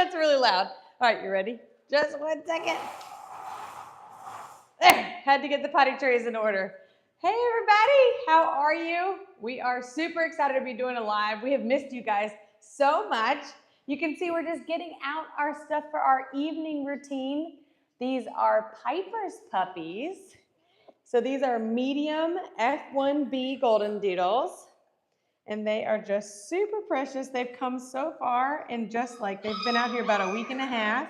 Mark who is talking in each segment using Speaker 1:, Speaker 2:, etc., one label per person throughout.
Speaker 1: That's really loud. All right, you ready? Just 1 second. There, had to get the potty trays in order. Hey everybody, how are you? We are super excited to be doing a live. We have missed you guys so much. You can see we're just getting out our stuff for our evening routine. These are Piper's puppies. So these are medium F1B Goldendoodles. And they are just super precious. They've come so far and just like they've been out here about a week and a half.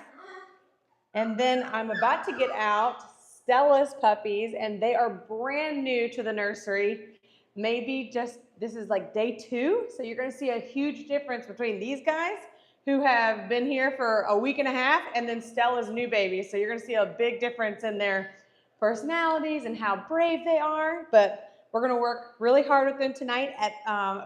Speaker 1: And then I'm about to get out Stella's puppies, and they are brand new to the nursery. Maybe just, this is like day 2. So you're gonna see a huge difference between these guys who have been here for a week and a half and then Stella's new babies. So you're gonna see a big difference in their personalities and how brave they are. But we're gonna work really hard with them tonight at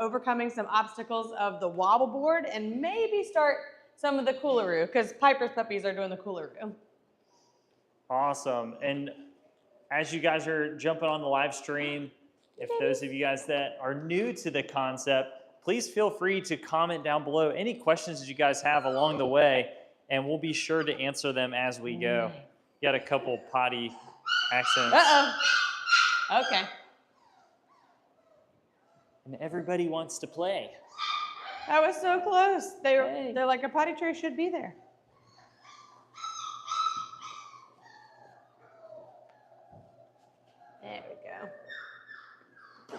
Speaker 1: overcoming some obstacles of the wobble board and maybe start some of the coolaroo, because Piper's puppies are doing the coolaroo.
Speaker 2: Awesome. And as you guys are jumping on the live stream, if those of you guys that are new to the concept, please feel free to comment down below any questions that you guys have along the way, and we'll be sure to answer them as we go. Got a couple potty accents.
Speaker 1: Uh-oh. Okay.
Speaker 2: And everybody wants to play.
Speaker 1: That was so close. They're like, a potty tray should be there. There we go.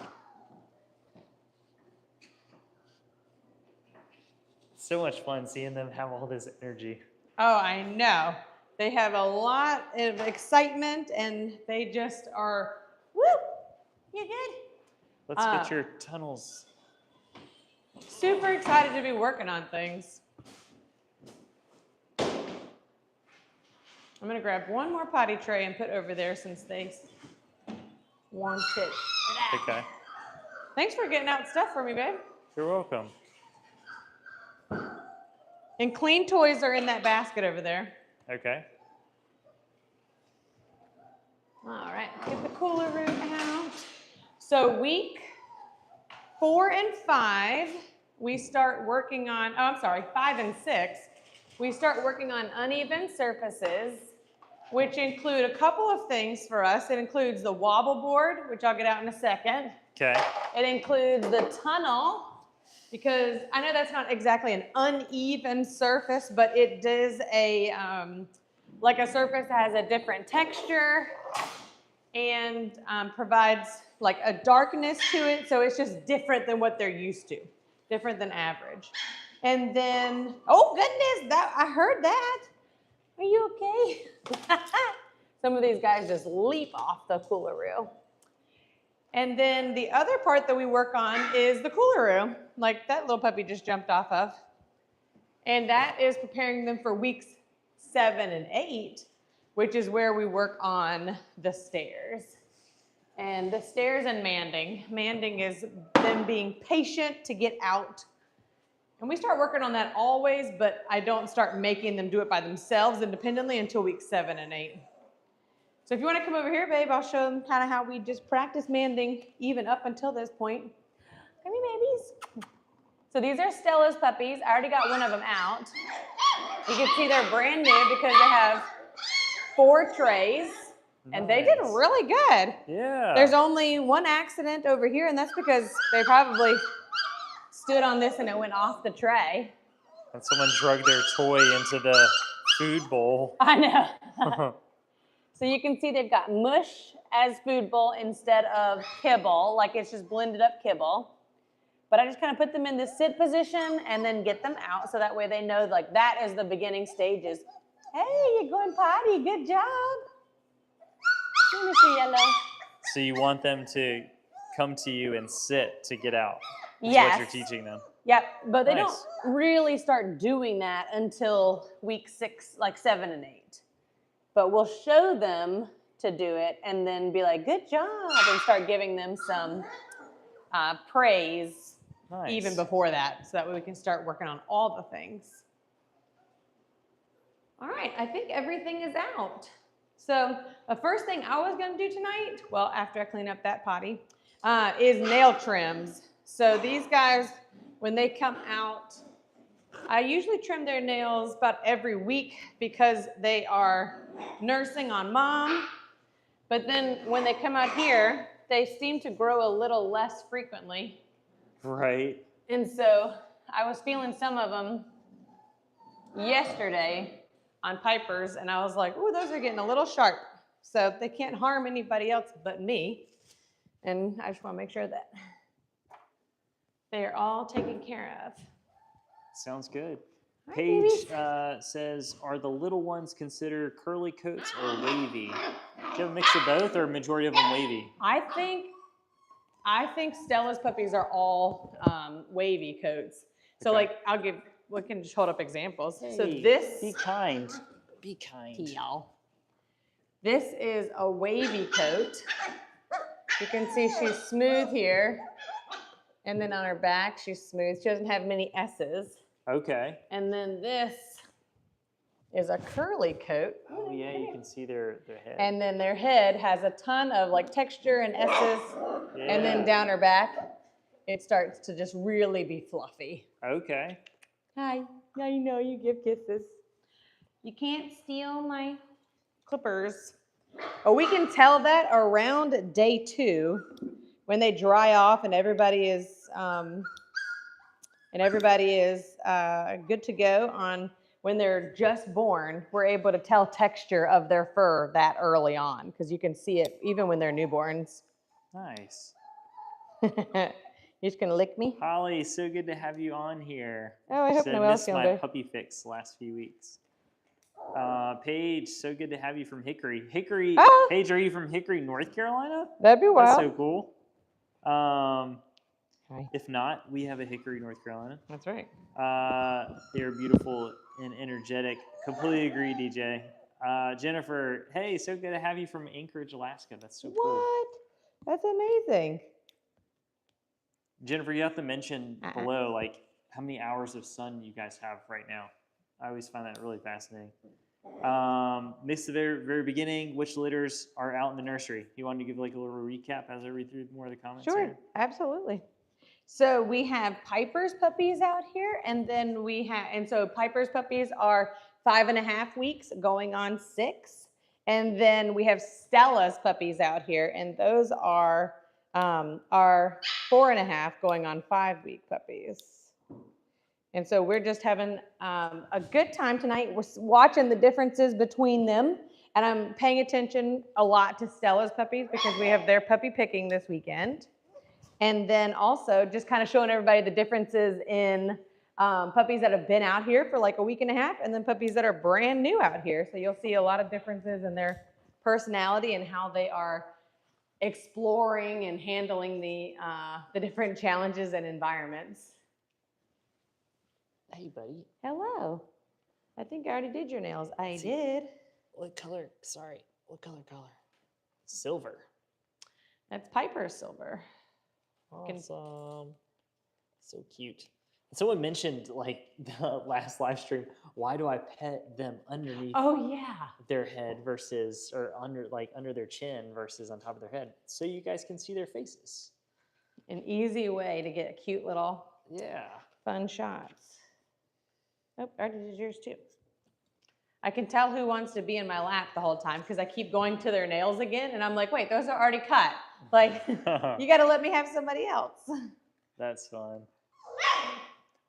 Speaker 2: So much fun seeing them have all this energy.
Speaker 1: Oh, I know. They have a lot of excitement and they just are, woo, you good?
Speaker 2: Let's get your tunnels.
Speaker 1: Super excited to be working on things. I'm gonna grab one more potty tray and put over there since they want it.
Speaker 2: Okay.
Speaker 1: Thanks for getting out stuff for me, babe.
Speaker 2: You're welcome.
Speaker 1: And clean toys are in that basket over there.
Speaker 2: Okay.
Speaker 1: All right, get the coolaroo out. So week 4 and 5, we start working on, 5 and 6, we start working on uneven surfaces, which include a couple of things for us. It includes the wobble board, which I'll get out in a second.
Speaker 2: Okay.
Speaker 1: It includes the tunnel, because I know that's not exactly an uneven surface, but it is a, like a surface that has a different texture and provides like a darkness to it, so it's just different than what they're used to, different than average. And then, oh goodness, I heard that. Are you okay? Some of these guys just leap off the coolaroo. And then the other part that we work on is the coolaroo, like that little puppy just jumped off of. And that is preparing them for weeks 7 and 8, which is where we work on the stairs. And the stairs and manding. Manding is them being patient to get out. And we start working on that always, but I don't start making them do it by themselves independently until week 7 and 8. So if you want to come over here, babe, I'll show them kind of how we just practice manding even up until this point. Come here, babies. So these are Stella's puppies. I already got one of them out. You can see they're brand new because they have 4 trays. And they did really good.
Speaker 2: Yeah.
Speaker 1: There's only one accident over here, and that's because they probably stood on this and it went off the tray.
Speaker 2: And someone drug their toy into the food bowl.
Speaker 1: I know. So you can see they've got mush as food bowl instead of kibble, like it's just blended up kibble. But I just kind of put them in the sit position and then get them out so that way they know like that is the beginning stages. Hey, you're going potty, good job. Mr. Yellow.
Speaker 2: So you want them to come to you and sit to get out.
Speaker 1: Yes.
Speaker 2: What you're teaching them.
Speaker 1: Yep, but they
Speaker 2: Nice.
Speaker 1: don't really start doing that until week 6, like 7 and 8. But we'll show them to do it and then be like, good job, and start giving them some praise even before that, so that way we can start working on all the things. All right, I think everything is out. So the first thing I was gonna do tonight, well, after I clean up that potty, is nail trims. So these guys, when they come out, I usually trim their nails about every week because they are nursing on mom. But then when they come out here, they seem to grow a little less frequently.
Speaker 2: Right.
Speaker 1: And so I was feeling some of them yesterday on Piper's, and I was like, ooh, those are getting a little sharp. So they can't harm anybody else but me. And I just want to make sure that they are all taken care of.
Speaker 2: Sounds good.
Speaker 1: Hi,
Speaker 2: Paige
Speaker 1: babies.
Speaker 2: says, are the little ones considered curly coats or wavy? Do you have a mix of both or a majority of them wavy?
Speaker 1: I think Stella's puppies are all wavy coats. So
Speaker 2: Okay.
Speaker 1: like we can just hold up examples.
Speaker 2: Hey,
Speaker 1: So this,
Speaker 2: be kind. Be kind.
Speaker 1: y'all. This is a wavy coat. You can see she's smooth here. And then on her back, she's smooth. She doesn't have many S's.
Speaker 2: Okay.
Speaker 1: And then this is a curly coat.
Speaker 2: Oh yeah, you can see their head.
Speaker 1: And then their head has a ton of like texture and S's.
Speaker 2: Yeah.
Speaker 1: And then down her back, it starts to just really be fluffy.
Speaker 2: Okay.
Speaker 1: Hi, now you know you give kisses. You can't steal my clippers. Oh, we can tell that around day 2 when they dry off and everybody is good to go on when they're just born. We're able to tell texture of their fur that early on because you can see it even when they're newborns.
Speaker 2: Nice.
Speaker 1: You're just gonna lick me?
Speaker 2: Holly, so good to have you on here.
Speaker 1: Oh, I hope
Speaker 2: Said,
Speaker 1: Noelle's
Speaker 2: missed
Speaker 1: feeling
Speaker 2: my
Speaker 1: good.
Speaker 2: puppy fix the last few weeks. Paige, so good to have you from Hickory. Paige, are you from Hickory, North Carolina?
Speaker 1: That'd be wild.
Speaker 2: That's so cool.
Speaker 1: Hi.
Speaker 2: If not, we have a Hickory, North Carolina.
Speaker 1: That's right.
Speaker 2: They are beautiful and energetic. Completely agree, DJ. Jennifer, hey, so good to have you from Anchorage, Alaska. That's so cool.
Speaker 1: What? That's amazing.
Speaker 2: Jennifer, you have to mention below, like, how many hours of sun you guys have right now. I always find that really fascinating. Missed the very beginning. Which litters are out in the nursery? You wanted to give like a little recap as I read through more of the comments?
Speaker 1: Sure,
Speaker 2: here?
Speaker 1: absolutely. So we have Piper's puppies out here, and then so Piper's puppies are 5.5 weeks going on 6. And then we have Stella's puppies out here, and those are 4.5 going on 5-week puppies. And so we're just having a good time tonight. We're watching the differences between them. And I'm paying attention a lot to Stella's puppies because we have their puppy picking this weekend. And then also just kind of showing everybody the differences in puppies that have been out here for like a week and a half and then puppies that are brand new out here. So you'll see a lot of differences in their personality and how they are exploring and handling the different challenges and environments.
Speaker 2: Hey, buddy.
Speaker 1: Hello. I think I already did your nails. I did.
Speaker 2: What color? Sorry. What color? Silver.
Speaker 1: That's Piper's silver.
Speaker 2: Awesome. So cute. Someone mentioned like the last live stream, why do I pet them underneath their head versus, or under their chin versus on top of their head? So you guys can see their faces.
Speaker 1: An easy way to get cute little fun shots. Oh, I did yours too. I can tell who wants to be in my lap the whole time because I keep going to their nails again and I'm like, wait, those are already cut. Like, you got to let me have somebody else.
Speaker 2: That's fun.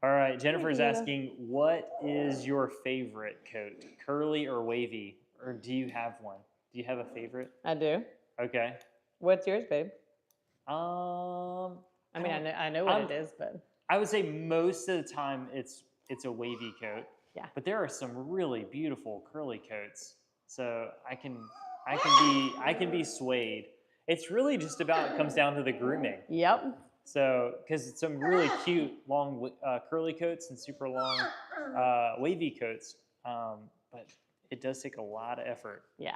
Speaker 2: All right, Jennifer's asking, what is your favorite coat, curly or wavy? Or do you have one? Do you have a favorite?
Speaker 1: I do.
Speaker 2: Okay.
Speaker 1: What's yours, babe?
Speaker 2: I
Speaker 1: mean, I know what it is, but
Speaker 2: I would say most of the time it's a wavy coat.
Speaker 1: Yeah.
Speaker 2: But there are some really beautiful curly coats. So I can be swayed. It's really just about, it comes down to the grooming.
Speaker 1: Yep.
Speaker 2: So, because it's some really cute long curly coats and super long wavy coats, but it does take a lot of effort.
Speaker 1: Yeah.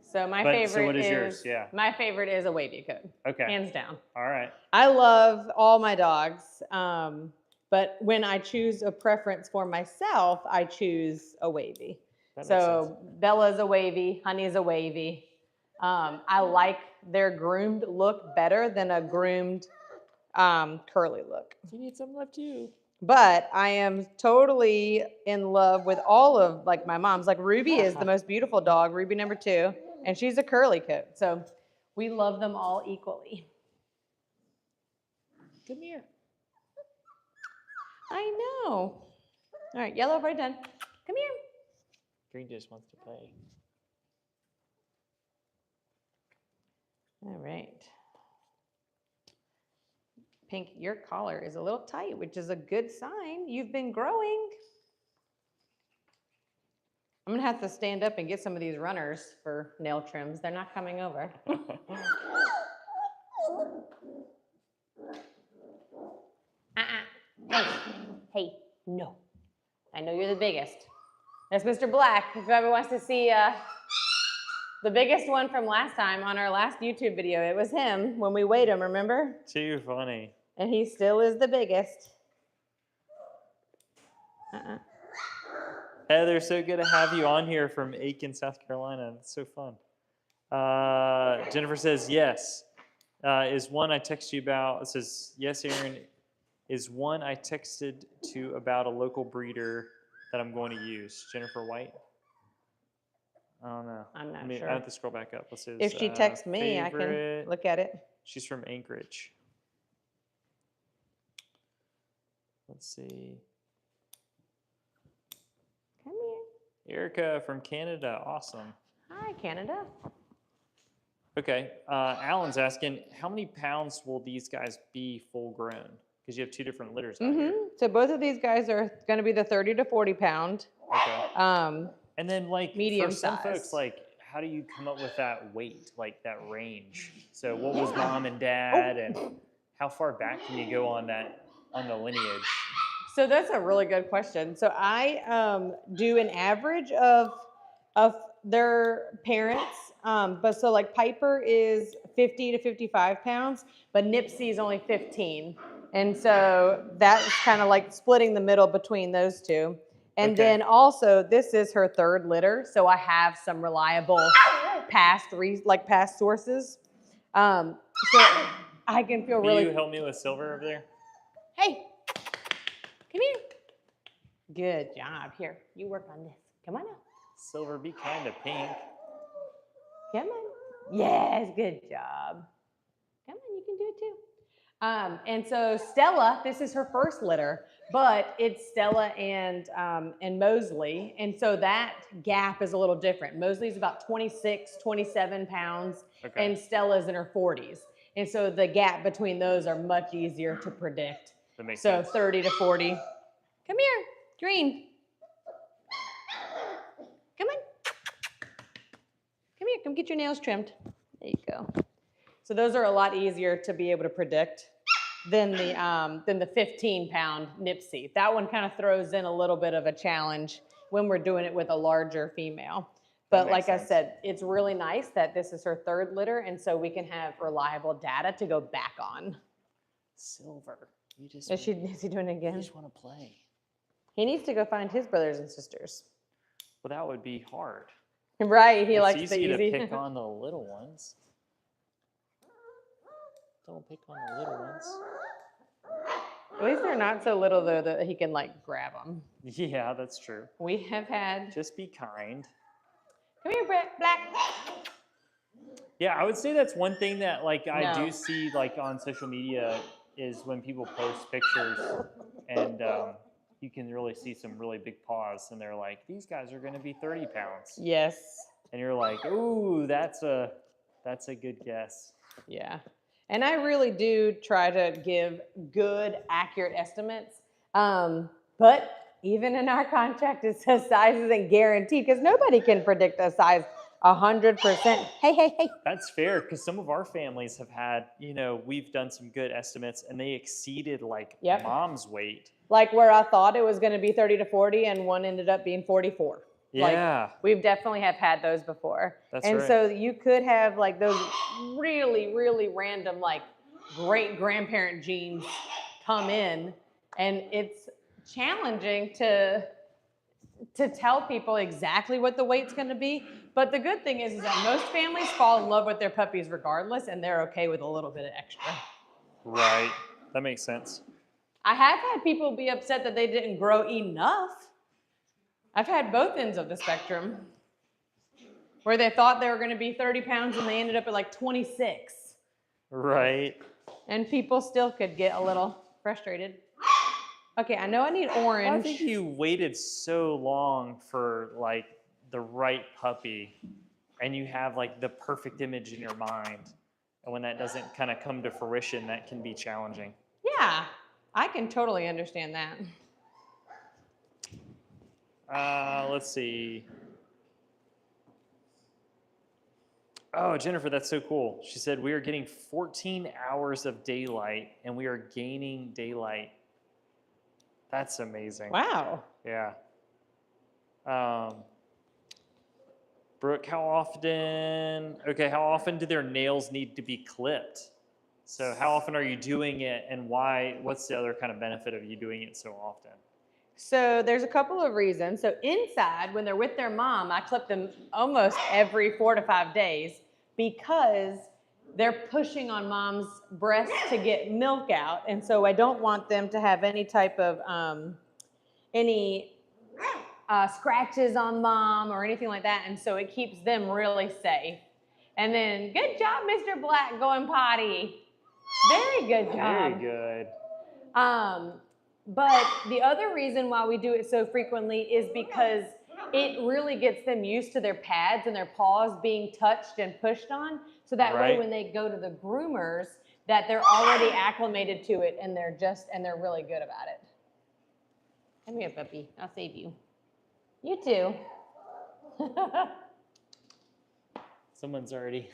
Speaker 1: So my
Speaker 2: what is yours? Yeah.
Speaker 1: My favorite is a wavy coat.
Speaker 2: Okay.
Speaker 1: Hands down.
Speaker 2: All right.
Speaker 1: I love all my dogs, but when I choose a preference for myself, I choose a wavy. So Bella's a wavy, Honey's a wavy. I like their groomed look better than a groomed curly look.
Speaker 2: You need some left too.
Speaker 1: But I am totally in love with all of like my mom's. Like Ruby is the most beautiful dog, Ruby number 2, and she's a curly coat. So we love them all equally. Come here. I know. All right, yellow, right done. Come here.
Speaker 2: Green just wants to play.
Speaker 1: All right. Pink, your collar is a little tight, which is a good sign. You've been growing. I'm gonna have to stand up and get some of these runners for nail trims. They're not coming over. Hey, no. I know you're the biggest. That's Mr. Black. If whoever wants to see the biggest one from last time on our last YouTube video, it was him when we weighed him, remember?
Speaker 2: Too funny.
Speaker 1: And he still is the biggest.
Speaker 2: Heather, so good to have you on here from Aiken, South Carolina. It's so fun. Jennifer says, yes. Is one I texted you about. It says, yes, Aaron, is one I texted to about a local breeder that I'm going to use. Jennifer White? I don't know.
Speaker 1: I'm not
Speaker 2: sure. I have to scroll back up. Let's see.
Speaker 1: If she texts me, I can look at it.
Speaker 2: She's from Anchorage. Let's see.
Speaker 1: Come here.
Speaker 2: Erica from Canada. Awesome.
Speaker 1: Hi, Canada.
Speaker 2: Okay. Alan's asking, how many pounds will these guys be full grown? Because you have 2 different litters out here.
Speaker 1: So both of these guys are going to be the 30 to 40 pound.
Speaker 2: Okay. And then, like,
Speaker 1: medium
Speaker 2: for some
Speaker 1: size.
Speaker 2: folks, like, how do you come up with that weight, like that range? So what was mom and dad, and how far back can you go on that, on the lineage?
Speaker 1: So that's a really good question. So I do an average of their parents. But so like Piper is 50 to 55 pounds, but Nipsey is only 15. And so that's kind of like splitting the middle between those two. And then also this is her 3rd litter. So I have some reliable past sources. So I can feel really.
Speaker 2: Can you help me with Silver over there?
Speaker 1: Hey, come here. Good job. Here, you work on this. Come on now.
Speaker 2: Silver, be kind of pink.
Speaker 1: Come on. Yes, good job. Come on, you can do it too. And so Stella, this is her 1st litter, but it's Stella and Mosley. And so that gap is a little different. Mosley's about 26, 27 pounds, and Stella's in her 40s. And so the gap between those are much easier to predict.
Speaker 2: That makes
Speaker 1: so
Speaker 2: sense.
Speaker 1: 30 to 40. Come here, Green. Come on. Come here, come get your nails trimmed. There you go. So those are a lot easier to be able to predict than the 15-pound Nipsey. That one kind of throws in a little bit of a challenge when we're doing it with a larger female. But like I said, it's really nice that this is her 3rd litter, and so we can have reliable data to go back on.
Speaker 2: Silver, you just
Speaker 1: Is he doing it again?
Speaker 2: You just want to play.
Speaker 1: He needs to go find his brothers and sisters.
Speaker 2: Well, that would be hard.
Speaker 1: Right, he likes the
Speaker 2: easy
Speaker 1: easy.
Speaker 2: to pick on the little ones. Don't pick on the little ones.
Speaker 1: At least they're not so little though that he can like grab them.
Speaker 2: Yeah, that's true.
Speaker 1: We have had.
Speaker 2: Just be kind.
Speaker 1: Come here, Black.
Speaker 2: Yeah, I would say that's one thing that like I do see like on social media is when people post pictures and you can really see some really big paws and they're like, these guys are going to be 30 pounds.
Speaker 1: Yes.
Speaker 2: And you're like, ooh, that's a good guess.
Speaker 1: Yeah. And I really do try to give good, accurate estimates. But even in our contract, it says size isn't guaranteed because nobody can predict a size 100%. Hey.
Speaker 2: That's fair because some of our families have had, we've done some good estimates and they exceeded like mom's weight.
Speaker 1: Like where I thought it was going to be 30 to 40 and one ended up being 44.
Speaker 2: Yeah.
Speaker 1: Like, we've definitely have had those before.
Speaker 2: That's
Speaker 1: and
Speaker 2: right.
Speaker 1: so you could have like those really, really random like great grandparent genes come in, and it's challenging to tell people exactly what the weight's going to be. But the good thing is that most families fall in love with their puppies regardless, and they're okay with a little bit of extra.
Speaker 2: Right. That makes sense.
Speaker 1: I have had people be upset that they didn't grow enough. I've had both ends of the spectrum where they thought they were going to be 30 pounds and they ended up at like 26.
Speaker 2: Right.
Speaker 1: And people still could get a little frustrated. Okay, I know I need orange.
Speaker 2: Well, I think you waited so long for like the right puppy and you have like the perfect image in your mind. And when that doesn't kind of come to fruition, that can be challenging.
Speaker 1: Yeah, I can totally understand that.
Speaker 2: Let's see. Oh, Jennifer, that's so cool. She said, we are getting 14 hours of daylight and we are gaining daylight. That's amazing.
Speaker 1: Wow.
Speaker 2: Yeah. Brooke, how often do their nails need to be clipped? So how often are you doing it and why? What's the other kind of benefit of you doing it so often?
Speaker 1: So there's a couple of reasons. So inside, when they're with their mom, I clip them almost every 4 to 5 days because they're pushing on mom's breast to get milk out. And so I don't want them to have any type of, scratches on mom or anything like that. And so it keeps them really safe. And then, good job, Mr. Black, going potty. Very good job.
Speaker 2: Very good.
Speaker 1: But the other reason why we do it so frequently is because it really gets them used to their pads and their paws being touched and pushed on. So that way when they go to the groomers, that they're already acclimated to it and they're really good about it. Come here, puppy. I'll save you. You too.
Speaker 2: Someone's already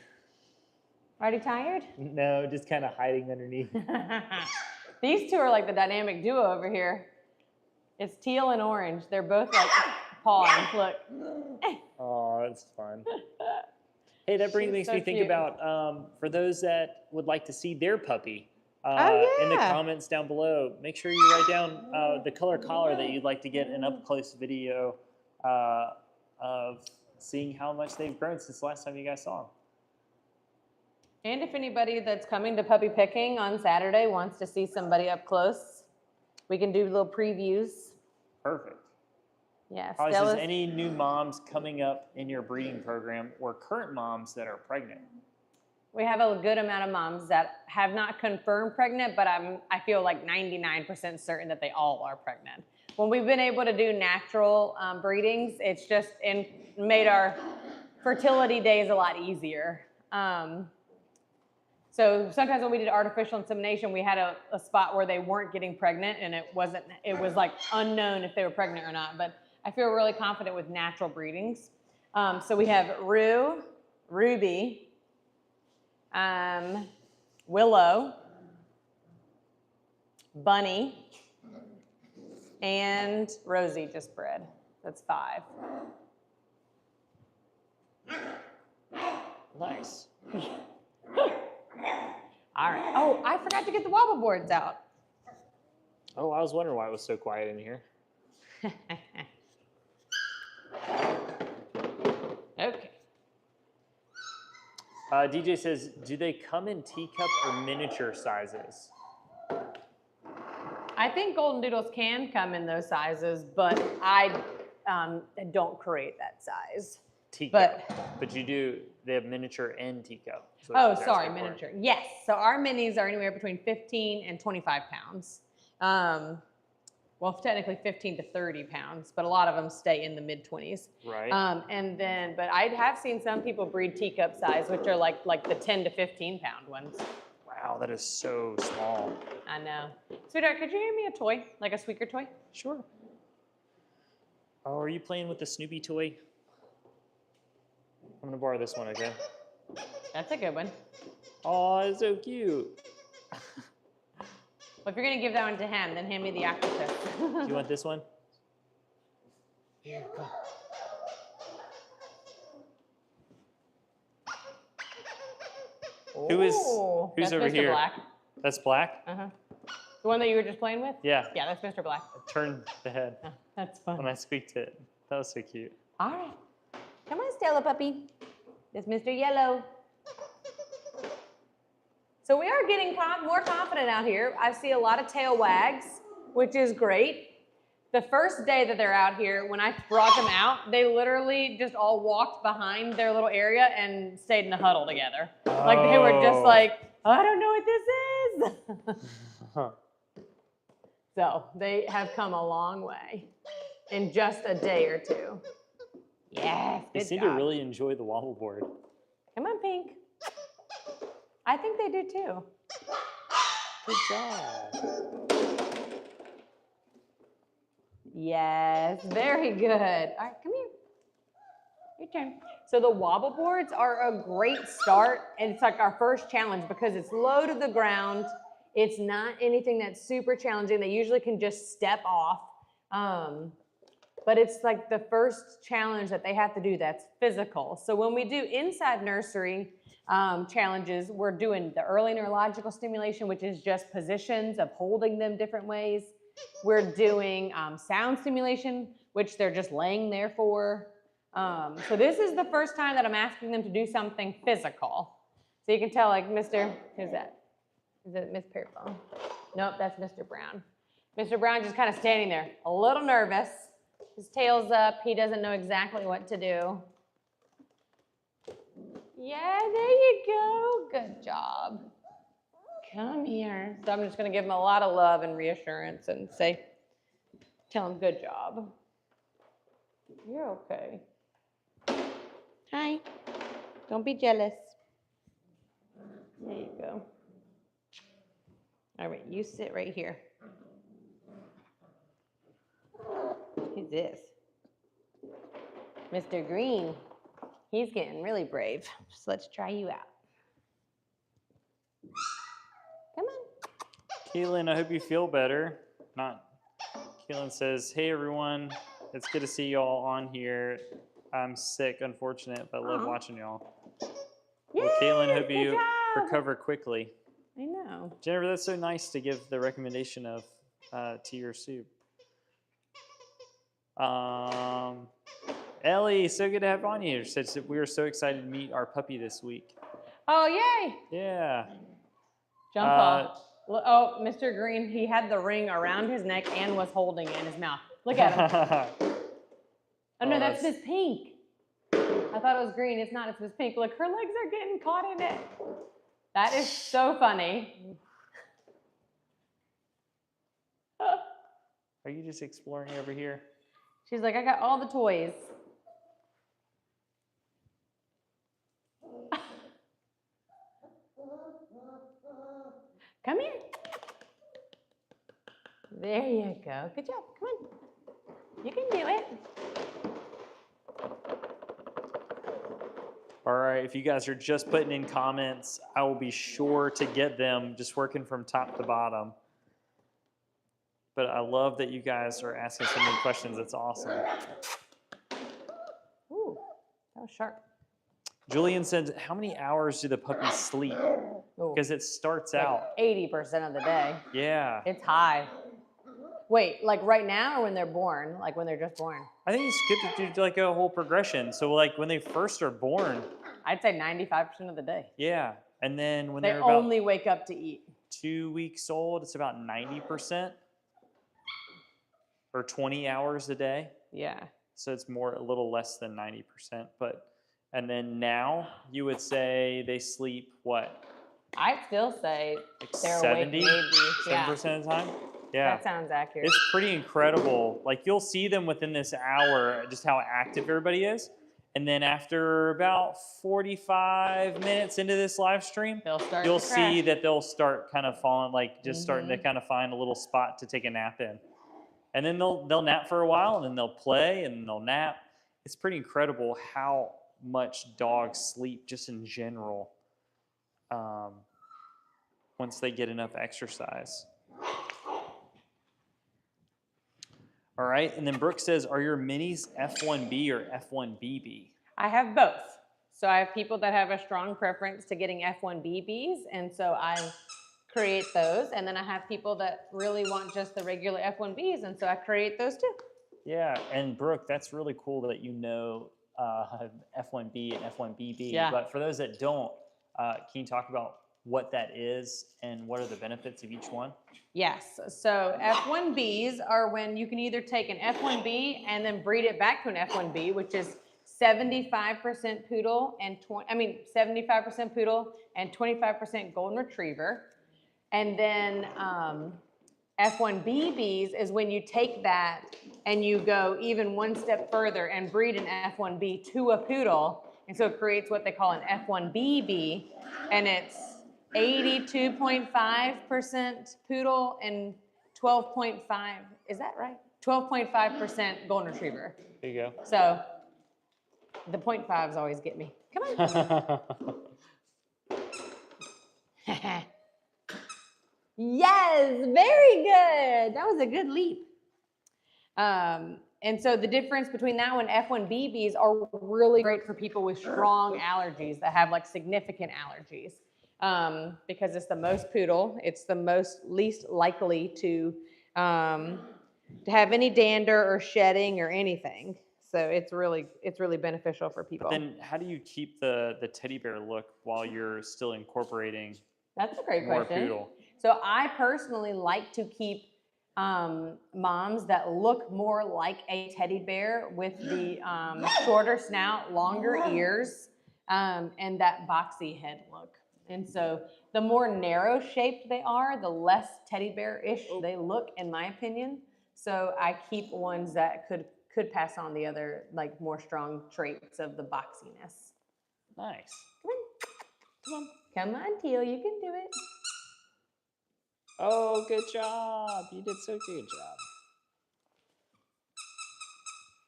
Speaker 1: tired?
Speaker 2: No, just kind of hiding underneath.
Speaker 1: These two are like the dynamic duo over here. It's teal and orange. They're both like paws. Look.
Speaker 2: Oh, that's fun. Hey, that makes me think about for those that would like to see their puppy. In the comments down below, make sure you write down the color collar that you'd like to get an up-close video of seeing how much they've grown since the last time you guys saw them.
Speaker 1: And if anybody that's coming to puppy picking on Saturday wants to see somebody up close, we can do little previews.
Speaker 2: Perfect.
Speaker 1: Yeah,
Speaker 2: Is any new moms coming up in your breeding program or current moms that are pregnant?
Speaker 1: We have a good amount of moms that have not confirmed pregnant, but I feel like 99% certain that they all are pregnant. When we've been able to do natural breedings, it's just made our fertility days a lot easier. So sometimes when we did artificial insemination, we had a spot where they weren't getting pregnant and it was like unknown if they were pregnant or not. But I feel really confident with natural breedings. So we have Rue, Ruby, Willow, Bunny, and Rosie just bred. That's 5.
Speaker 2: Nice.
Speaker 1: All right. Oh, I forgot to get the wobble boards out.
Speaker 2: Oh, I was wondering why it was so quiet in here.
Speaker 1: Okay.
Speaker 2: DJ says, do they come in teacup or miniature sizes?
Speaker 1: I think Goldendoodles can come in those sizes, but I don't create that size.
Speaker 2: Teacup. But you do, they have miniature and teacup.
Speaker 1: Oh, sorry, miniature. Yes. So our minis are anywhere between 15 and 25 pounds. Well, technically 15 to 30 pounds, but a lot of them stay in the mid-20s.
Speaker 2: Right.
Speaker 1: But I have seen some people breed teacup size, which are like the 10 to 15 pound ones.
Speaker 2: Wow, that is so small.
Speaker 1: I know. Sweetheart, could you give me a toy, like a squeaker toy?
Speaker 2: Sure. Oh, are you playing with the Snoopy toy? I'm gonna borrow this one, okay?
Speaker 1: That's a good one.
Speaker 2: Oh, it's so cute.
Speaker 1: Well, if you're gonna give that one to him, then hand me the octopus.
Speaker 2: Do you want this one? Here, come. Who's over
Speaker 1: Mr.
Speaker 2: here?
Speaker 1: Black.
Speaker 2: That's Black?
Speaker 1: Uh-huh. The one that you were just playing with?
Speaker 2: Yeah.
Speaker 1: Yeah, that's Mr. Black.
Speaker 2: I turned the head
Speaker 1: That's fun.
Speaker 2: when I squeaked it. That was so cute.
Speaker 1: All right. Come on, Stella puppy. There's Mr. Yellow. So we are getting more confident out here. I see a lot of tail wags. which is great. The first day that they're out here, when I brought them out, they literally just all walked behind their little area and stayed in a huddle together.
Speaker 2: Oh.
Speaker 1: Like they were just like, I don't know what this is. So they have come a long way in just a day or two. Yes,
Speaker 2: They
Speaker 1: good
Speaker 2: seem
Speaker 1: job.
Speaker 2: to really enjoy the wobble board.
Speaker 1: Come on, Pink. I think they do too.
Speaker 2: Good job.
Speaker 1: Yes, very good. All right, come here. Your turn. So the wobble boards are a great start, and it's like our first challenge because it's low to the ground. It's not anything that's super challenging. They usually can just step off. But it's like the first challenge that they have to do that's physical. So when we do inside nursery challenges, we're doing the early neurological stimulation, which is just positions of holding them different ways. We're doing sound stimulation, which they're just laying there for. So this is the first time that I'm asking them to do something physical. So you can tell, like, who's that? Is it Miss Pearphone? Nope, that's Mr. Brown. Mr. Brown just kind of standing there, a little nervous. His tail's up. He doesn't know exactly what to do. Yeah, there you go. Good job. Come here. So I'm just going to give him a lot of love and reassurance and tell him good job. You're okay. Hi. Don't be jealous. There you go. All right, you sit right here. Who's this? Mr. Green. He's getting really brave. So let's try you out. Come on.
Speaker 2: Caitlin, I hope you feel better. Caitlin says, hey everyone, it's good to see y'all on here. I'm sick, unfortunate, but I love watching y'all.
Speaker 1: Yay,
Speaker 2: Well, Caitlin, hope
Speaker 1: good
Speaker 2: you
Speaker 1: job.
Speaker 2: recover quickly.
Speaker 1: I know.
Speaker 2: Jennifer, that's so nice to give the recommendation of tea or soup. Ellie, so good to have on here. Said we are so excited to meet our puppy this week.
Speaker 1: Oh, yay.
Speaker 2: Yeah.
Speaker 1: Jump off. Oh, Mr. Green, he had the ring around his neck and was holding it in his mouth. Look at him. Oh, no, that's Miss Pink. I thought it was green. It's not. It's Miss Pink. Look, her legs are getting caught in it. That is so funny.
Speaker 2: Are you just exploring over here?
Speaker 1: She's like, I got all the toys. Come here. There you go. Good job. Come on. You can do it.
Speaker 2: All right, if you guys are just putting in comments, I will be sure to get them, just working from top to bottom. But I love that you guys are asking so many questions. That's awesome.
Speaker 1: Ooh, that was sharp.
Speaker 2: Julian said, how many hours do the puppies sleep? Because it starts out.
Speaker 1: 80% of the day.
Speaker 2: Yeah.
Speaker 1: It's high. Wait, like right now or when they're born? Like when they're just born?
Speaker 2: I think it's good to do like a whole progression. So like when they first are born.
Speaker 1: I'd say 95% of the day.
Speaker 2: Yeah. And then when
Speaker 1: they
Speaker 2: they're about
Speaker 1: only wake up to eat.
Speaker 2: 2 weeks old, it's about 90%. Or 20 hours a day.
Speaker 1: Yeah.
Speaker 2: So it's a little less than 90%. And then now you would say they sleep what?
Speaker 1: I'd still say
Speaker 2: Like
Speaker 1: they're
Speaker 2: 70,
Speaker 1: awake maybe.
Speaker 2: 7% of the time? Yeah.
Speaker 1: That sounds accurate.
Speaker 2: It's pretty incredible. Like you'll see them within this hour, just how active everybody is. And then after about 45 minutes into this live stream, you'll see that they'll start kind of falling, like just starting to kind of find a little spot to take a nap in. And then they'll nap for a while, and then they'll play, and then they'll nap. It's pretty incredible how much dogs sleep just in general once they get enough exercise. All right, and then Brooke says, are your minis F1B or F1BB?
Speaker 1: I have both. So I have people that have a strong preference to getting F1BBs, and so I create those. And then I have people that really want just the regular F1Bs, and so I create those too.
Speaker 2: Yeah, and Brooke, that's really cool that you know F1B and F1BB.
Speaker 1: Yeah.
Speaker 2: But for those that don't, can you talk about what that is and what are the benefits of each one?
Speaker 1: Yes. So F1Bs are when you can either take an F1B and then breed it back to an F1B, which is 75% poodle and 75% poodle and 25% golden retriever. And then F1BBs is when you take that and you go even one step further and breed an F1B to a poodle. And so it creates what they call an F1BB, and it's 82.5% poodle and 12.5, is that right? 12.5% golden retriever.
Speaker 2: There you go.
Speaker 1: So the 0.5s always get me. Come on. Yes, very good. That was a good leap. And so the difference between that one, F1BBs are really great for people with strong allergies that have like significant allergies. Because it's the most poodle, it's the least likely to have any dander or shedding or anything. So it's really beneficial for people.
Speaker 2: But then how do you keep the teddy bear look while you're still incorporating
Speaker 1: That's a great
Speaker 2: more
Speaker 1: question.
Speaker 2: poodle?
Speaker 1: So I personally like to keep moms that look more like a teddy bear with the shorter snout, longer ears, and that boxy head look. And so the more narrow shaped they are, the less teddy bear-ish they look, in my opinion. So I keep ones that could pass on the other, like, more strong traits of the boxiness.
Speaker 2: Nice.
Speaker 1: Come on, Teal, you can do it.
Speaker 2: Oh, good job. You did so good job.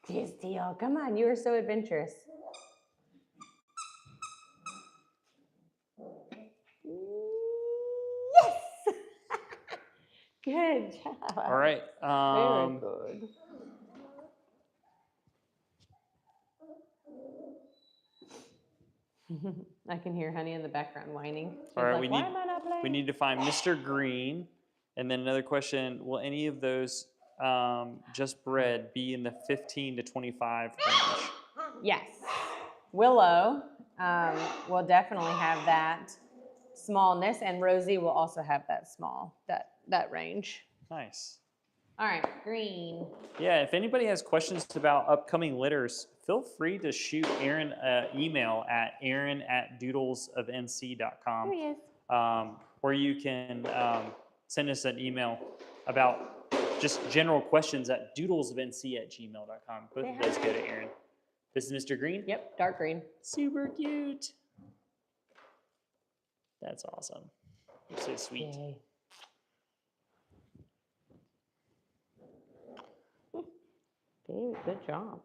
Speaker 1: Yes, Teal, come on, you are so adventurous. Yes! Good job.
Speaker 2: All right.
Speaker 1: Very good. I can hear Honey in the background whining. She's
Speaker 2: All right,
Speaker 1: like, why am I not playing?
Speaker 2: we need to find Mr. Green. And then another question, will any of those just bred be in the 15 to 25 range?
Speaker 1: Yes. Willow will definitely have that smallness, and Rosie will also have that range.
Speaker 2: Nice.
Speaker 1: All right, Green.
Speaker 2: Yeah, if anybody has questions about upcoming litters, feel free to shoot Aaron an email at aaron@doodlesofnc.com.
Speaker 1: Here he is.
Speaker 2: Or you can send us an email about just general questions at doodlesofnc@gmail.com. Both of those go to Aaron. This is Mr. Green?
Speaker 1: Yep, dark green.
Speaker 2: Super cute. That's awesome. You're so sweet.
Speaker 1: Yay. Very good job.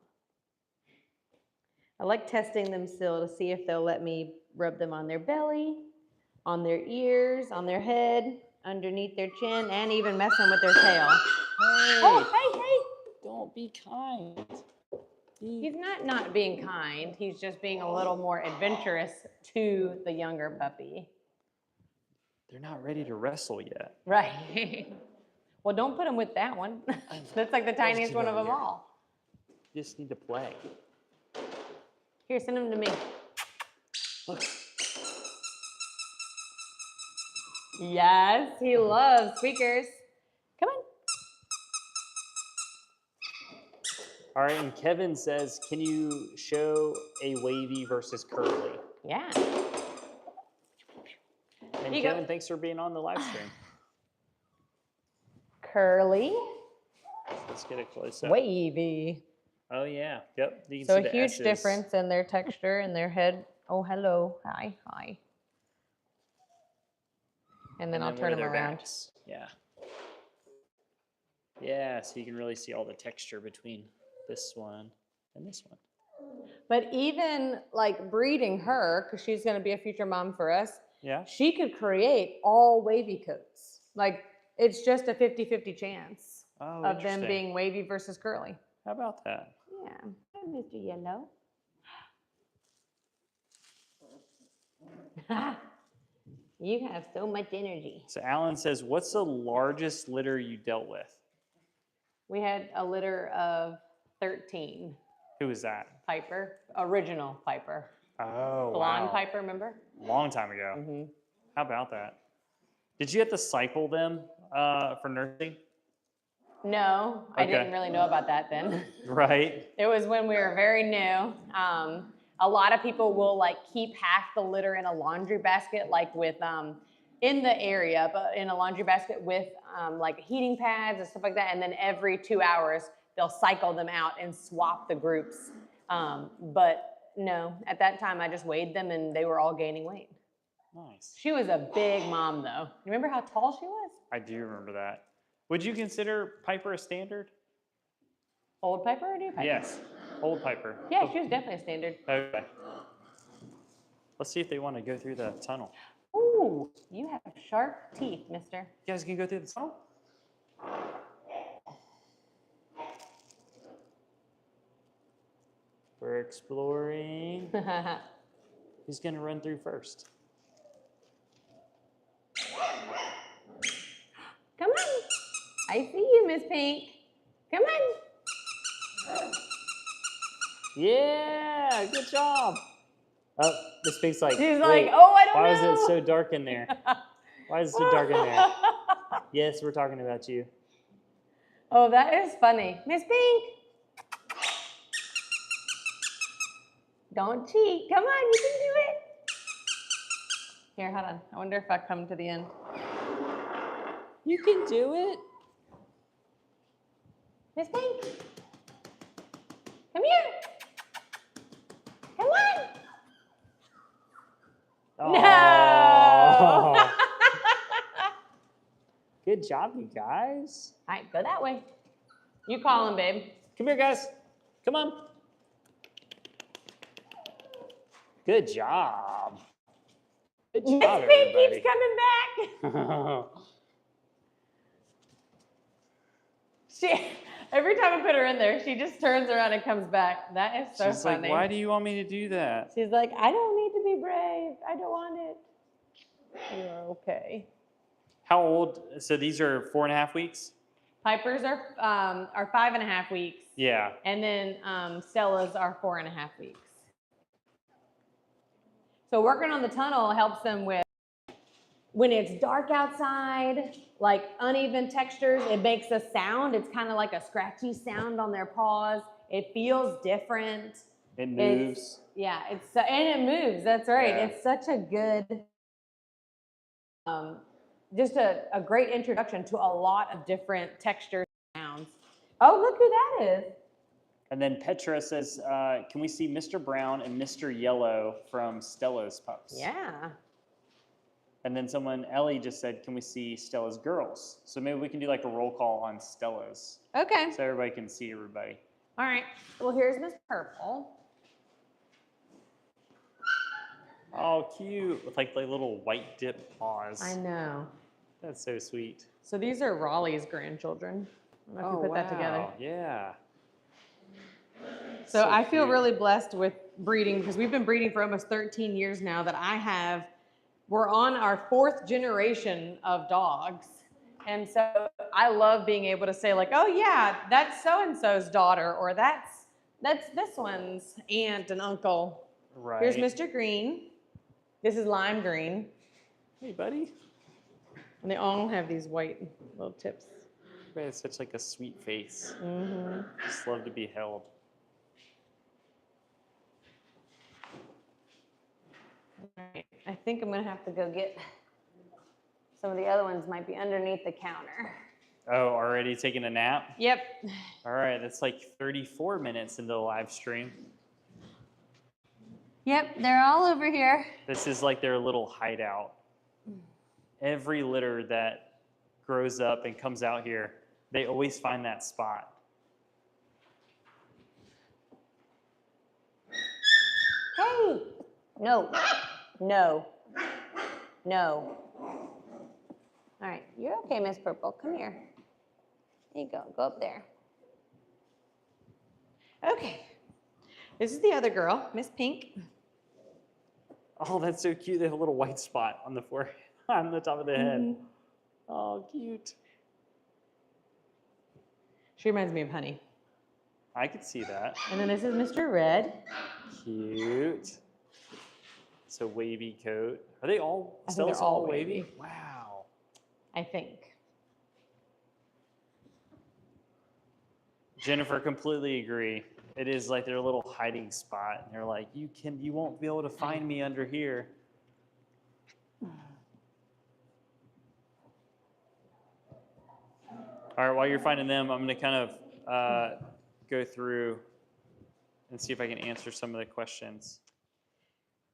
Speaker 1: I like testing them still to see if they'll let me rub them on their belly, on their ears, on their head, underneath their chin, and even mess them with their tail.
Speaker 2: Hey,
Speaker 1: Oh, hey!
Speaker 2: don't be kind.
Speaker 1: He's not being kind. He's just being a little more adventurous to the younger puppy.
Speaker 2: They're not ready to wrestle yet.
Speaker 1: Right. Well, don't put him with that one. That's like the tiniest one of them all.
Speaker 2: You just need to play.
Speaker 1: Here, send him to me.
Speaker 2: Look.
Speaker 1: Yes, he loves squeakers. Come on.
Speaker 2: All right, and Kevin says, can you show a wavy versus curly?
Speaker 1: Yeah.
Speaker 2: And Kevin, thanks for being on the live stream.
Speaker 1: Curly.
Speaker 2: Let's get it close up.
Speaker 1: Wavy.
Speaker 2: Oh, yeah. Yep. You can
Speaker 1: So
Speaker 2: see
Speaker 1: a
Speaker 2: the
Speaker 1: huge
Speaker 2: S's.
Speaker 1: difference in their texture and their head. Oh, hello. Hi. And then I'll turn them around.
Speaker 2: Backs. Yeah. Yeah, so you can really see all the texture between this one and this one.
Speaker 1: But even like breeding her, because she's going to be a future mom for us,
Speaker 2: Yeah.
Speaker 1: she could create all wavy coats. Like, it's just a 50-50 chance of them being wavy versus curly.
Speaker 2: How about that?
Speaker 1: Yeah. Hi, Mr. Yellow. You have so much energy.
Speaker 2: So Alan says, what's the largest litter you dealt with?
Speaker 1: We had a litter of 13.
Speaker 2: Who was that?
Speaker 1: Piper, original Piper.
Speaker 2: Oh,
Speaker 1: Blonde
Speaker 2: wow.
Speaker 1: Piper, remember?
Speaker 2: Long time ago.
Speaker 1: Mm-hmm.
Speaker 2: How about that? Did you have to cycle them for nursing?
Speaker 1: No, I
Speaker 2: Okay.
Speaker 1: didn't really know about that then.
Speaker 2: Right.
Speaker 1: It was when we were very new. A lot of people will like keep half the litter in a laundry basket, like with in the area, but in a laundry basket with like heating pads and stuff like that. And then every 2 hours, they'll cycle them out and swap the groups. But no, at that time, I just weighed them and they were all gaining weight.
Speaker 2: Nice.
Speaker 1: She was a big mom, though. You remember how tall she was?
Speaker 2: I do remember that. Would you consider Piper a standard?
Speaker 1: Old Piper or new Piper?
Speaker 2: Yes, old Piper.
Speaker 1: Yeah, she was definitely a standard.
Speaker 2: Okay. Let's see if they want to go through the tunnel.
Speaker 1: Ooh, you have sharp teeth, mister.
Speaker 2: You guys can go through the tunnel? We're exploring. Who's going to run through first?
Speaker 1: Come on. I see you, Miss Pink. Come on.
Speaker 2: Yeah, good job. Oh, Miss Pink's like,
Speaker 1: She's
Speaker 2: wait,
Speaker 1: like, oh, I don't know.
Speaker 2: why is it so dark in there? Why is it so dark in there? Yes, we're talking about you.
Speaker 1: Oh, that is funny. Miss Pink. Don't cheat. Come on, you can do it. Here, hold on. I wonder if I come to the end.
Speaker 2: You can do it.
Speaker 1: Miss Pink. Come here. Come on.
Speaker 2: Oh.
Speaker 1: No.
Speaker 2: Good job, you guys.
Speaker 1: All right, go that way. You call him, babe.
Speaker 2: Come here, guys. Come on. Good job. Good
Speaker 1: Miss
Speaker 2: job,
Speaker 1: Pink
Speaker 2: everybody.
Speaker 1: keeps coming back. Every time I put her in there, she just turns around and comes back. That is so
Speaker 2: She's
Speaker 1: funny.
Speaker 2: like, why do you want me to do that?
Speaker 1: She's like, I don't need to be brave. I don't want it. You're okay.
Speaker 2: How old? So these are 4.5 weeks?
Speaker 1: Pipers are 5.5 weeks.
Speaker 2: Yeah.
Speaker 1: And then Stella's are 4.5 weeks. So working on the tunnel helps them with when it's dark outside, like uneven textures, it makes a sound. It's kind of like a scratchy sound on their paws. It feels different.
Speaker 2: It moves.
Speaker 1: And it moves. That's right.
Speaker 2: Yeah.
Speaker 1: It's such a good, just a great introduction to a lot of different textures and sounds. Oh, look who that is.
Speaker 2: And then Petra says, can we see Mr. Brown and Mr. Yellow from Stella's pups?
Speaker 1: Yeah.
Speaker 2: And then Ellie just said, can we see Stella's girls? So maybe we can do like a roll call on Stella's.
Speaker 1: Okay.
Speaker 2: So everybody can see everybody.
Speaker 1: All right. Well, here's Miss Purple.
Speaker 2: Oh, cute. With like the little white dip paws.
Speaker 1: I know.
Speaker 2: That's so sweet.
Speaker 1: So these are Raleigh's grandchildren. I don't know if you put that together.
Speaker 2: Yeah.
Speaker 1: So I feel
Speaker 2: cute.
Speaker 1: really blessed with breeding because we've been breeding for almost 13 years now that we're on our 4th generation of dogs. And so I love being able to say like, oh yeah, that's so-and-so's daughter, or that's this one's aunt and uncle.
Speaker 2: Right.
Speaker 1: Here's Mr. Green. This is Lime Green.
Speaker 2: Hey, buddy.
Speaker 1: And they all have these white little tips.
Speaker 2: Everybody has such like a sweet face.
Speaker 1: Mm-hmm.
Speaker 2: Just love to be held.
Speaker 1: All right. I think I'm gonna have to go get some of the other ones. Might be underneath the counter.
Speaker 2: Oh, already taking a nap?
Speaker 1: Yep.
Speaker 2: All right, that's like 34 minutes into the live stream.
Speaker 1: Yep, they're all over here.
Speaker 2: This is like their little hideout. Every litter that grows up and comes out here, they always find that spot.
Speaker 1: Hey! No. No. No. All right, you're okay, Miss Purple. Come here. There you go. Go up there. Okay. This is the other girl, Miss Pink.
Speaker 2: Oh, that's so cute. They have a little white spot on the forehead, on the top of the head.
Speaker 1: Mm-hmm.
Speaker 2: Oh, cute.
Speaker 1: She reminds me of Honey.
Speaker 2: I could see that.
Speaker 1: And then this is Mr. Red.
Speaker 2: Cute. So wavy coat. Are they all?
Speaker 1: I think
Speaker 2: Stella's
Speaker 1: they're all
Speaker 2: all wavy.
Speaker 1: wavy.
Speaker 2: Wow.
Speaker 1: I think.
Speaker 2: Jennifer, completely agree. It is like their little hiding spot. And they're like, you won't be able to find me under here. All right, while you're finding them, I'm going to kind of go through and see if I can answer some of the questions.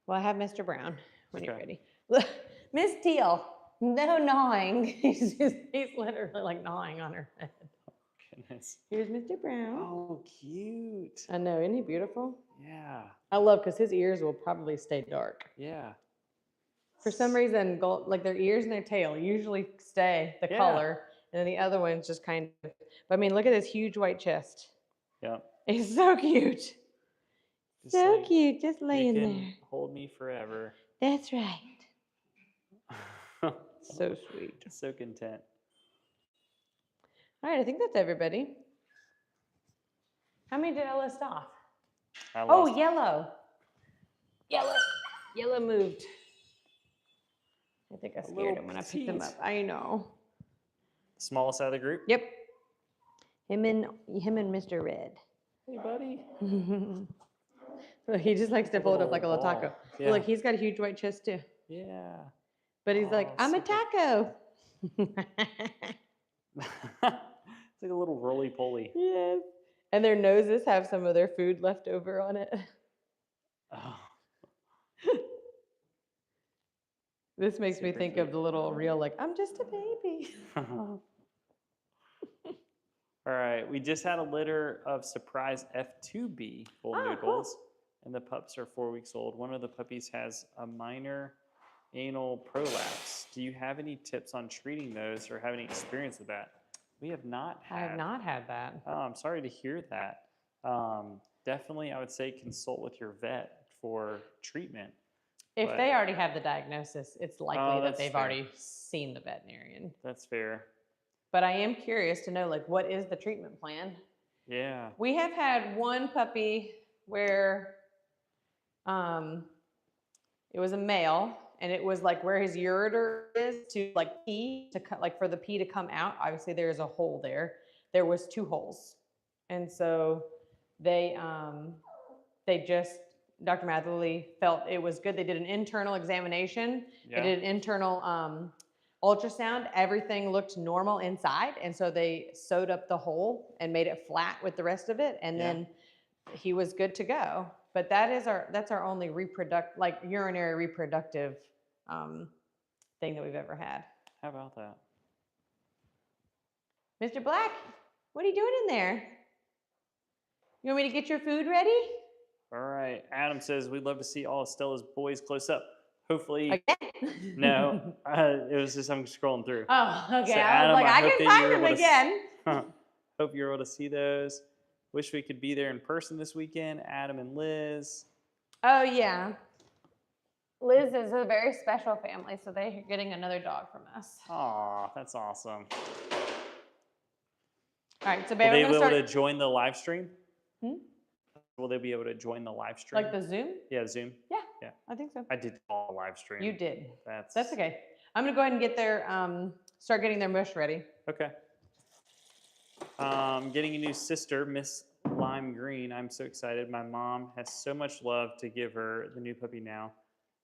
Speaker 1: Well, I have Mr. Brown when you're
Speaker 2: Okay.
Speaker 1: ready. Miss Teal, no gnawing. he's literally like gnawing on her head.
Speaker 2: Goodness.
Speaker 1: Here's Mr. Brown.
Speaker 2: Oh, cute.
Speaker 1: I know, isn't he beautiful?
Speaker 2: Yeah.
Speaker 1: I love because his ears will probably stay dark.
Speaker 2: Yeah.
Speaker 1: For some reason, like their ears and their tail usually stay the color, and then the other ones just kind of. But I mean, look at this huge white chest.
Speaker 2: Yep.
Speaker 1: It's so cute.
Speaker 2: Just
Speaker 1: So
Speaker 2: like,
Speaker 1: cute, just
Speaker 2: you
Speaker 1: laying
Speaker 2: can
Speaker 1: there.
Speaker 2: hold me forever.
Speaker 1: That's right. So sweet.
Speaker 2: So content.
Speaker 1: All right, I think that's everybody. How many did I list off?
Speaker 2: Oh,
Speaker 1: yellow. Yellow moved. I think I scared him when I picked him up. I know.
Speaker 2: Smallest out of the group?
Speaker 1: Yep. Him and Mr. Red.
Speaker 2: Hey, buddy.
Speaker 1: Look, he just likes to fold up like a little
Speaker 2: ball.
Speaker 1: taco.
Speaker 2: Yeah.
Speaker 1: Look, he's got a huge white chest too.
Speaker 2: Yeah.
Speaker 1: But he's like, I'm a taco.
Speaker 2: It's like a little roly-poly.
Speaker 1: Yes. And their noses have some of their food left over on it.
Speaker 2: Oh.
Speaker 1: This makes me
Speaker 2: Super
Speaker 1: think
Speaker 2: cute.
Speaker 1: of the little reel, like, I'm just a baby.
Speaker 2: All right, we just had a litter of surprise F2B Goldendoodles,
Speaker 1: cool.
Speaker 2: and the pups are 4 weeks old. One of the puppies has a minor anal prolapse. Do you have any tips on treating those or have any experience with that? We have not had.
Speaker 1: I have not had that.
Speaker 2: Oh, I'm sorry to hear that. Definitely, I would say consult with your vet for treatment.
Speaker 1: If
Speaker 2: But-
Speaker 1: they already have the diagnosis, it's likely that
Speaker 2: that's
Speaker 1: they've
Speaker 2: fair.
Speaker 1: already seen the veterinarian.
Speaker 2: That's fair.
Speaker 1: But I am curious to know, like, what is the treatment plan?
Speaker 2: Yeah.
Speaker 1: We have had one puppy where it was a male, and it was like where his ureter is to like pee to cut, like for the pee to come out. Obviously, there is a hole there. There was 2 holes, and so they just Dr. Matherly felt it was good. They did an internal examination.
Speaker 2: Yeah.
Speaker 1: They did an internal ultrasound. Everything looked normal inside, and so they sewed up the hole and made it flat with the rest of it, and then he was good to go. But that's our only urinary reproductive thing that we've ever had.
Speaker 2: How about that?
Speaker 1: Mr. Black, what are you doing in there? You want me to get your food ready?
Speaker 2: All right. Adam says we'd love to see all of Stella's boys close up. Hopefully,
Speaker 1: Again?
Speaker 2: no. It was just I'm scrolling through.
Speaker 1: Oh, okay.
Speaker 2: So,
Speaker 1: I was like,
Speaker 2: Adam, I
Speaker 1: I
Speaker 2: hope
Speaker 1: can
Speaker 2: that
Speaker 1: find
Speaker 2: you're
Speaker 1: them
Speaker 2: able to
Speaker 1: again.
Speaker 2: Hope you're able to see those. Wish we could be there in person this weekend. Adam and Liz.
Speaker 1: Oh, yeah. Liz is a very special family, so they're getting another dog from us.
Speaker 2: Aw, that's awesome.
Speaker 1: All right, so
Speaker 2: Will
Speaker 1: babe,
Speaker 2: they
Speaker 1: I'm
Speaker 2: be
Speaker 1: going
Speaker 2: able
Speaker 1: to
Speaker 2: to join the live stream?
Speaker 1: Hmm?
Speaker 2: Will they be able to join the live stream?
Speaker 1: Like the Zoom?
Speaker 2: Yeah, Zoom.
Speaker 1: Yeah,
Speaker 2: Yeah.
Speaker 1: I think so.
Speaker 2: I did all live stream.
Speaker 1: You did.
Speaker 2: That's
Speaker 1: okay. I'm going to go ahead and get start getting their mush ready.
Speaker 2: Okay. Getting a new sister, Miss Lime Green. I'm so excited. My mom has so much love to give her the new puppy now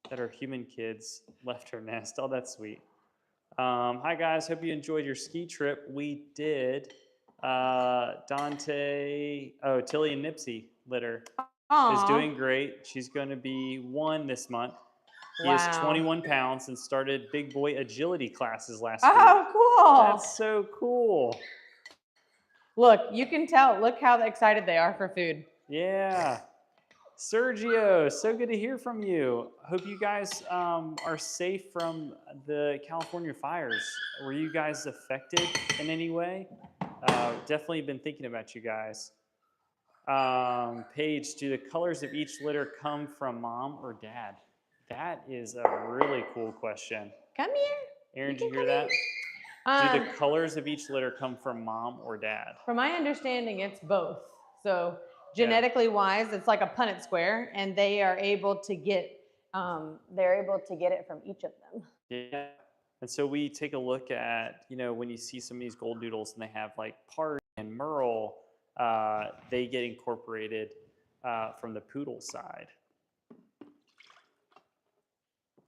Speaker 2: that her human kids left her nest. Oh, that's sweet. Hi, guys. Hope you enjoyed your ski trip. We did. Tilly and Nipsey litter is doing great. She's going to be 1 this month. He is 21 pounds and started big boy agility classes last week.
Speaker 1: Oh, cool.
Speaker 2: That's so cool.
Speaker 1: Look, you can tell. Look how excited they are for food.
Speaker 2: Yeah. Sergio, so good to hear from you. Hope you guys are safe from the California fires. Were you guys affected in any way? Definitely been thinking about you guys. Paige, do the colors of each litter come from mom or dad? That is a really cool question.
Speaker 1: Come here.
Speaker 2: Aaron,
Speaker 1: You
Speaker 2: did you
Speaker 1: can
Speaker 2: hear
Speaker 1: come
Speaker 2: that?
Speaker 1: in.
Speaker 2: Do the colors of each litter come from mom or dad?
Speaker 1: From my understanding, it's both. So genetically wise, it's like a Punnett square, and they are able to get they're able to get it from each of them.
Speaker 2: Yeah. And so we take a look at, when you see some of these Goldendoodles and they have like Party and Merle, they get incorporated from the poodle side.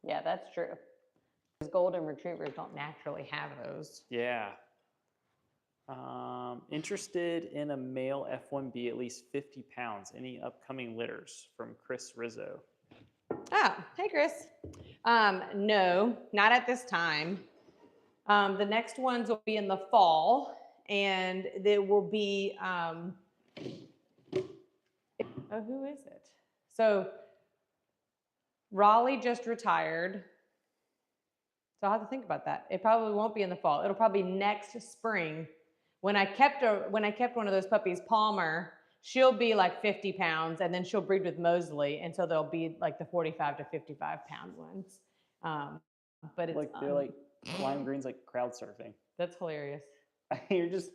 Speaker 1: Yeah, that's true. Because golden retrievers don't naturally have those.
Speaker 2: Yeah. Interested in a male F1B at least 50 pounds. Any upcoming litters? From Chris Rizzo.
Speaker 1: Oh, hey, Chris. No, not at this time. The next ones will be in the fall, and they will be, oh, who is it? So Raleigh just retired. So I'll have to think about that. It probably won't be in the fall. It'll probably be next spring. When I kept one of those puppies, Palmer, she'll be like 50 pounds, and then she'll breed with Mosley, and so they'll be like the 45 to 55 pound ones. But it's
Speaker 2: they're like lime greens, like crowd surfing.
Speaker 1: That's hilarious.
Speaker 2: You're just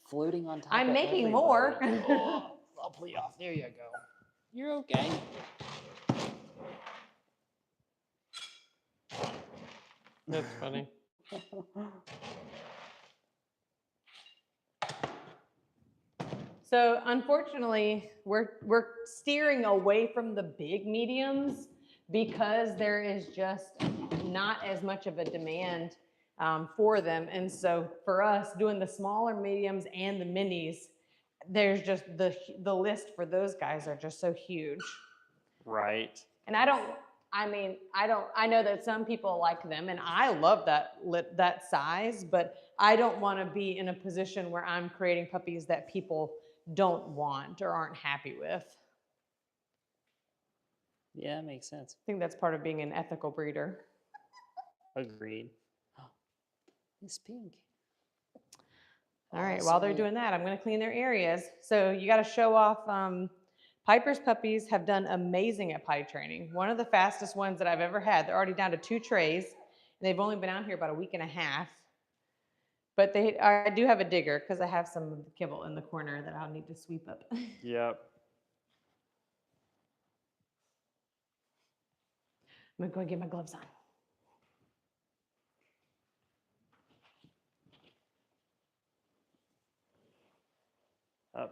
Speaker 2: floating on top.
Speaker 1: I'm making more.
Speaker 2: Oh, I'll pull you off. There you go. You're okay.
Speaker 1: That's funny. So unfortunately, we're steering away from the big mediums because there is just not as much of a demand for them. And so for us, doing the smaller mediums and the minis, there's just the list for those guys are just so huge.
Speaker 2: Right.
Speaker 1: And I know that some people like them, and I love that size, but I don't want to be in a position where I'm creating puppies that people don't want or aren't happy with.
Speaker 2: Yeah, that makes sense.
Speaker 1: I think that's part of being an ethical breeder.
Speaker 2: Agreed. It's pink.
Speaker 1: All right, while they're doing that, I'm going to clean their areas. So you got to show off. Piper's puppies have done amazing at potty training. One of the fastest ones that I've ever had. They're already down to 2 trays, and they've only been out here about a week and a half. But I do have a digger because I have some kibble in the corner that I'll need to sweep up.
Speaker 2: Yep.
Speaker 1: I'm going to go and get my gloves on.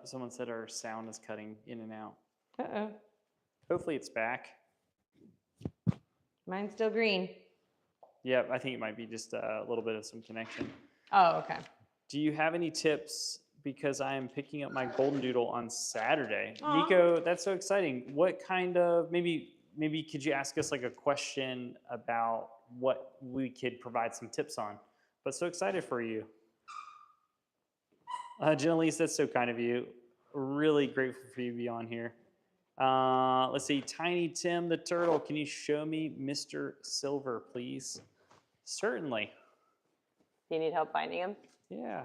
Speaker 2: Someone said our sound is cutting in and out.
Speaker 1: Uh-oh.
Speaker 2: Hopefully it's back.
Speaker 1: Mine's still green.
Speaker 2: Yep, I think it might be just a little bit of some connection.
Speaker 1: Oh, okay.
Speaker 2: Do you have any tips? Because I am picking up my Golden Doodle on Saturday.
Speaker 1: Aww.
Speaker 2: Nico, that's so exciting. What kind of, maybe could you ask us like a question about what we could provide some tips on? But so excited for you. Jenelise, that's so kind of you. Really grateful for you to be on here. Let's see, Tiny Tim the Turtle, can you show me Mr. Silver, please? Certainly.
Speaker 1: Do you need help finding him?
Speaker 2: Yeah.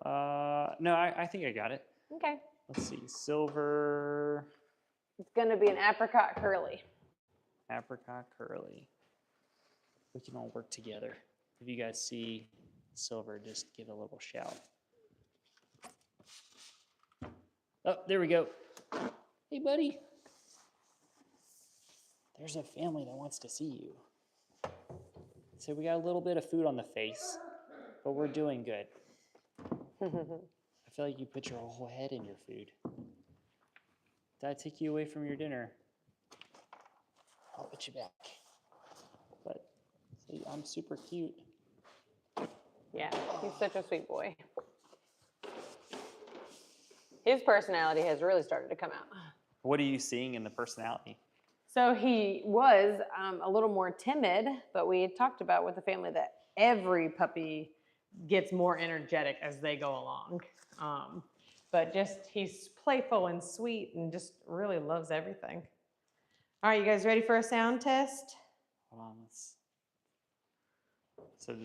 Speaker 2: No, I think I got it.
Speaker 1: Okay.
Speaker 2: Let's see, Silver.
Speaker 1: It's going to be an apricot curly.
Speaker 2: Apricot curly. We can all work together. If you guys see Silver, just give a little shout. Oh, there we go. Hey, buddy. There's a family that wants to see you. So we got a little bit of food on the face, but we're doing good. I feel like you put your whole head in your food. Did I take you away from your dinner? I'll put you back. But see, I'm super cute.
Speaker 1: Yeah, he's such a sweet boy. His personality has really started to come out.
Speaker 2: What are you seeing in the personality?
Speaker 1: So he was a little more timid, but we had talked about with the family that every puppy gets more energetic as they go along. But just he's playful and sweet and just really loves everything. All right, you guys ready for a sound test?
Speaker 2: Hold on, let's. So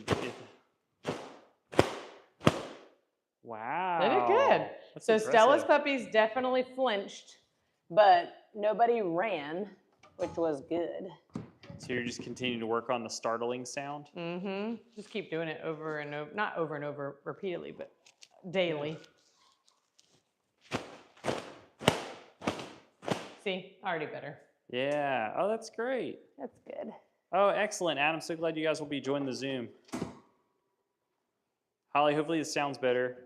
Speaker 2: wow.
Speaker 1: They did good.
Speaker 2: That's
Speaker 1: so
Speaker 2: impressive.
Speaker 1: Stella's puppies definitely flinched, but nobody ran, which was good.
Speaker 2: So you're just continuing to work on the startling sound?
Speaker 1: Mm-hmm. Just keep doing it over and over, not over and over repeatedly, but daily. See, already better.
Speaker 2: Yeah. Oh, that's great.
Speaker 1: That's good.
Speaker 2: Oh, excellent, Adam. So glad you guys will be joining the Zoom. Holly, hopefully this sounds better.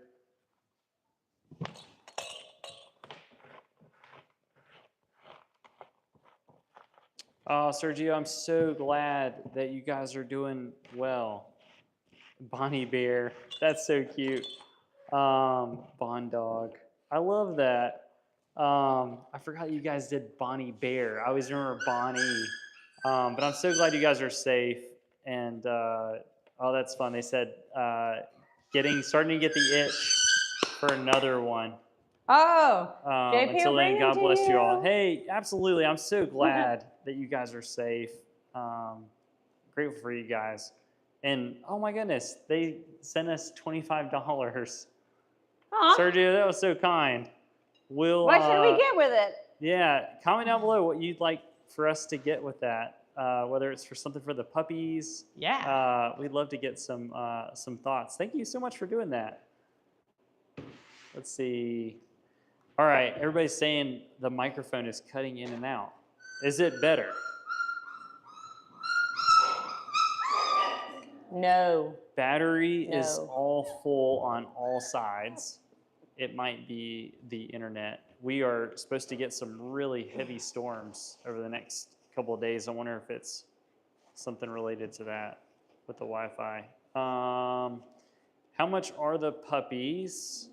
Speaker 2: Oh, Sergio, I'm so glad that you guys are doing well. Bonnie Bear, that's so cute. Bond Dog, I love that. I forgot you guys did Bonnie Bear. I always remember Bonnie. But I'm so glad you guys are safe. And oh, that's fun. They said starting to get the itch for another one.
Speaker 1: Oh, JP
Speaker 2: Until
Speaker 1: will
Speaker 2: then,
Speaker 1: bring
Speaker 2: God
Speaker 1: them to
Speaker 2: bless you all.
Speaker 1: you.
Speaker 2: Hey, absolutely. I'm so glad that you guys are safe. Grateful for you guys. And oh my goodness, they sent us $25.
Speaker 1: Aw.
Speaker 2: Sergio, that was so kind.
Speaker 1: What should we get with it?
Speaker 2: Yeah, comment down below what you'd like for us to get with that. Whether it's for something for the puppies.
Speaker 1: Yeah.
Speaker 2: We'd love to get some thoughts. Thank you so much for doing that. Let's see. All right, everybody's saying the microphone is cutting in and out. Is it better?
Speaker 1: No.
Speaker 2: Battery
Speaker 1: No.
Speaker 2: is all full on all sides. It might be the internet. We are supposed to get some really heavy storms over the next couple of days. I wonder if it's something related to that with the Wi-Fi. How much are the puppies?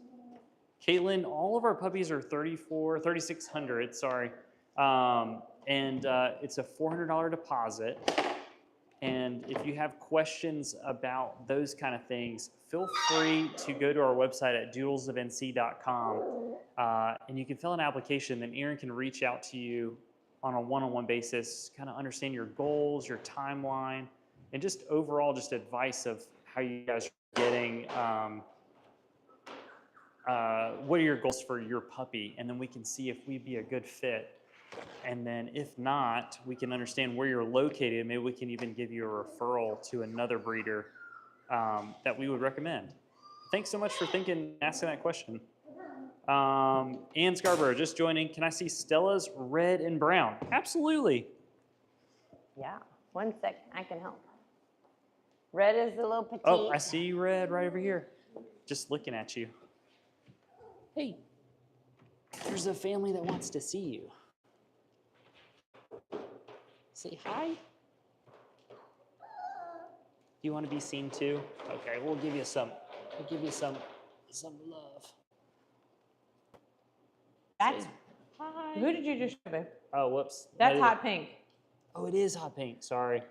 Speaker 2: Caitlin, all of our puppies are $3,600, sorry. And it's a $400 deposit. And if you have questions about those kind of things, feel free to go to our website at doodlesofnc.com. And you can fill an application, then Aaron can reach out to you on a one-on-one basis, kind of understand your goals, your timeline, and just overall just advice of how you guys are getting, what are your goals for your puppy? And then we can see if we'd be a good fit. And then if not, we can understand where you're located. Maybe we can even give you a referral to another breeder that we would recommend. Thanks so much for asking that question. Ann Scarborough just joining. Can I see Stella's red and brown? Absolutely.
Speaker 1: Yeah. 1 second. I can help. Red is the little petite.
Speaker 2: Oh, I see you, Red, right over here. Just looking at you. Hey, there's a family that wants to see you. Say hi. Do you want to be seen too? Okay, we'll give you some love.
Speaker 1: That's,
Speaker 2: Say hi.
Speaker 1: who did you just show me?
Speaker 2: Oh, whoops.
Speaker 1: That's hot pink.
Speaker 2: Oh, it is hot pink. Sorry.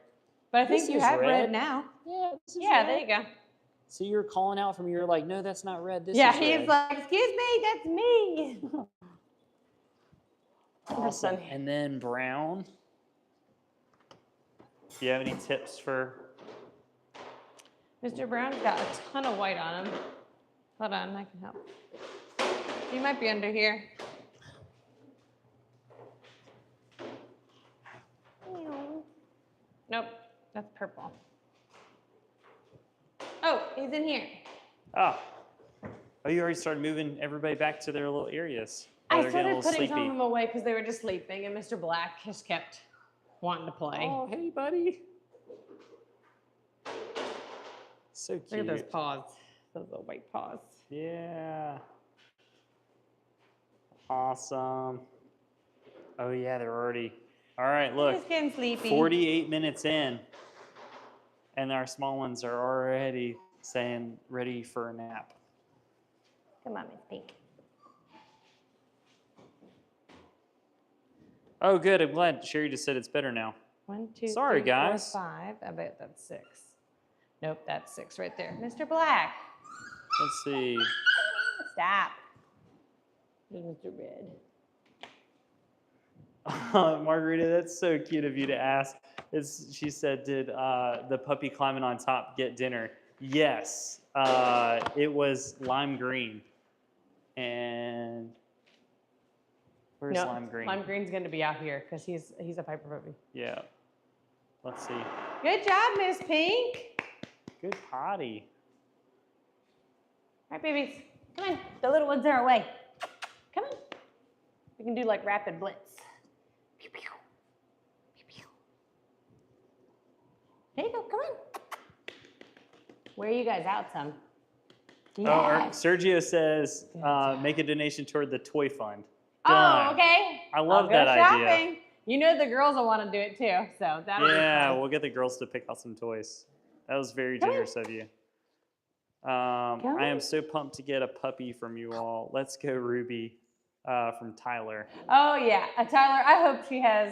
Speaker 1: But I
Speaker 2: This
Speaker 1: think you
Speaker 2: is
Speaker 1: have
Speaker 2: red.
Speaker 1: red now.
Speaker 2: Yeah, this is
Speaker 1: Yeah,
Speaker 2: red.
Speaker 1: there you go.
Speaker 2: So you're calling out from you're like, no, that's not red. This
Speaker 1: Yeah,
Speaker 2: is
Speaker 1: he's
Speaker 2: red.
Speaker 1: like, excuse me, that's me.
Speaker 2: Awesome.
Speaker 1: funny.
Speaker 2: And then brown. Do you have any tips for?
Speaker 1: Mr. Brown's got a ton of white on him. Hold on, I can help. He might be under here. Nope, that's purple. Oh, he's in here.
Speaker 2: Oh, you already started moving everybody back to their little areas.
Speaker 1: I
Speaker 2: They're getting a
Speaker 1: started
Speaker 2: little
Speaker 1: putting some of
Speaker 2: sleepy.
Speaker 1: them away because they were just sleeping, and Mr. Black just kept wanting to play.
Speaker 2: Oh, hey, buddy. So cute.
Speaker 1: Look at those paws, those little white paws.
Speaker 2: Yeah. Awesome. Oh, yeah, they're already. All right, look.
Speaker 1: He's getting sleepy.
Speaker 2: 48 minutes in, and our small ones are already saying ready for a nap.
Speaker 1: Come on, Miss Pink.
Speaker 2: Oh, good. I'm glad Sherry just said it's better now.
Speaker 1: 1, 2,
Speaker 2: Sorry,
Speaker 1: 3, 4,
Speaker 2: guys.
Speaker 1: 5. I bet that's 6. Nope, that's 6 right there. Mr. Black.
Speaker 2: Let's see.
Speaker 1: Stop. There's Mr. Red.
Speaker 2: Margarita, that's so cute of you to ask. She said, did the puppy climbing on top get dinner? Yes. It was lime green. And where's lime green?
Speaker 1: Lime green's going to be out here because he's a Piper puppy.
Speaker 2: Yeah. Let's see.
Speaker 1: Good job, Miss Pink.
Speaker 2: Good potty.
Speaker 1: All right, babies. Come on. The little ones are away. Come on. We can do like rapid blitz. Pew, pew. Here you go. Come on. Wear you guys out some.
Speaker 2: Sergio says, make a donation toward the toy fund.
Speaker 1: Oh,
Speaker 2: Done.
Speaker 1: okay.
Speaker 2: I love
Speaker 1: I'll
Speaker 2: that
Speaker 1: go
Speaker 2: idea.
Speaker 1: shopping. You know the girls will want to do it too, so that'll be fun.
Speaker 2: We'll get the girls to pick out some toys. That was very generous of you. I am so pumped to get a puppy from you all. Let's go, Ruby, from Tyler.
Speaker 1: Oh, yeah. Tyler, I hope she has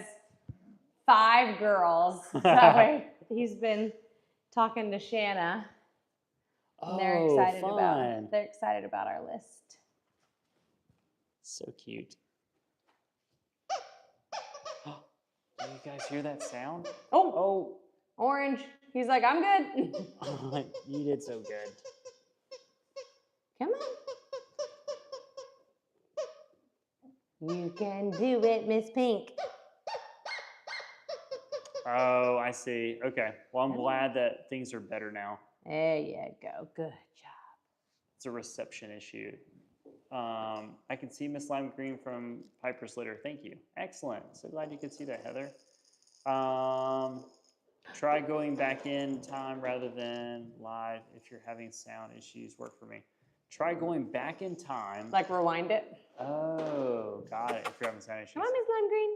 Speaker 1: 5 girls. That way he's been talking to Shanna. And they're excited about our list.
Speaker 2: So cute. Do you guys hear that sound?
Speaker 1: Oh, Orange. He's like, I'm good.
Speaker 2: You did so good.
Speaker 1: Come on. You can do it, Miss Pink.
Speaker 2: Oh, I see. Okay. Well, I'm glad that things are better now.
Speaker 1: There you go. Good job.
Speaker 2: It's a reception issue. I can see Miss Lime Green from Piper's Litter. Thank you. Excellent. So glad you could see that, Heather. Try going back in time rather than live if you're having sound issues. Work for me. Try going back in time.
Speaker 1: Like rewind it?
Speaker 2: Oh, got it. If you're having sound issues.
Speaker 1: Come on, Miss Lime Green.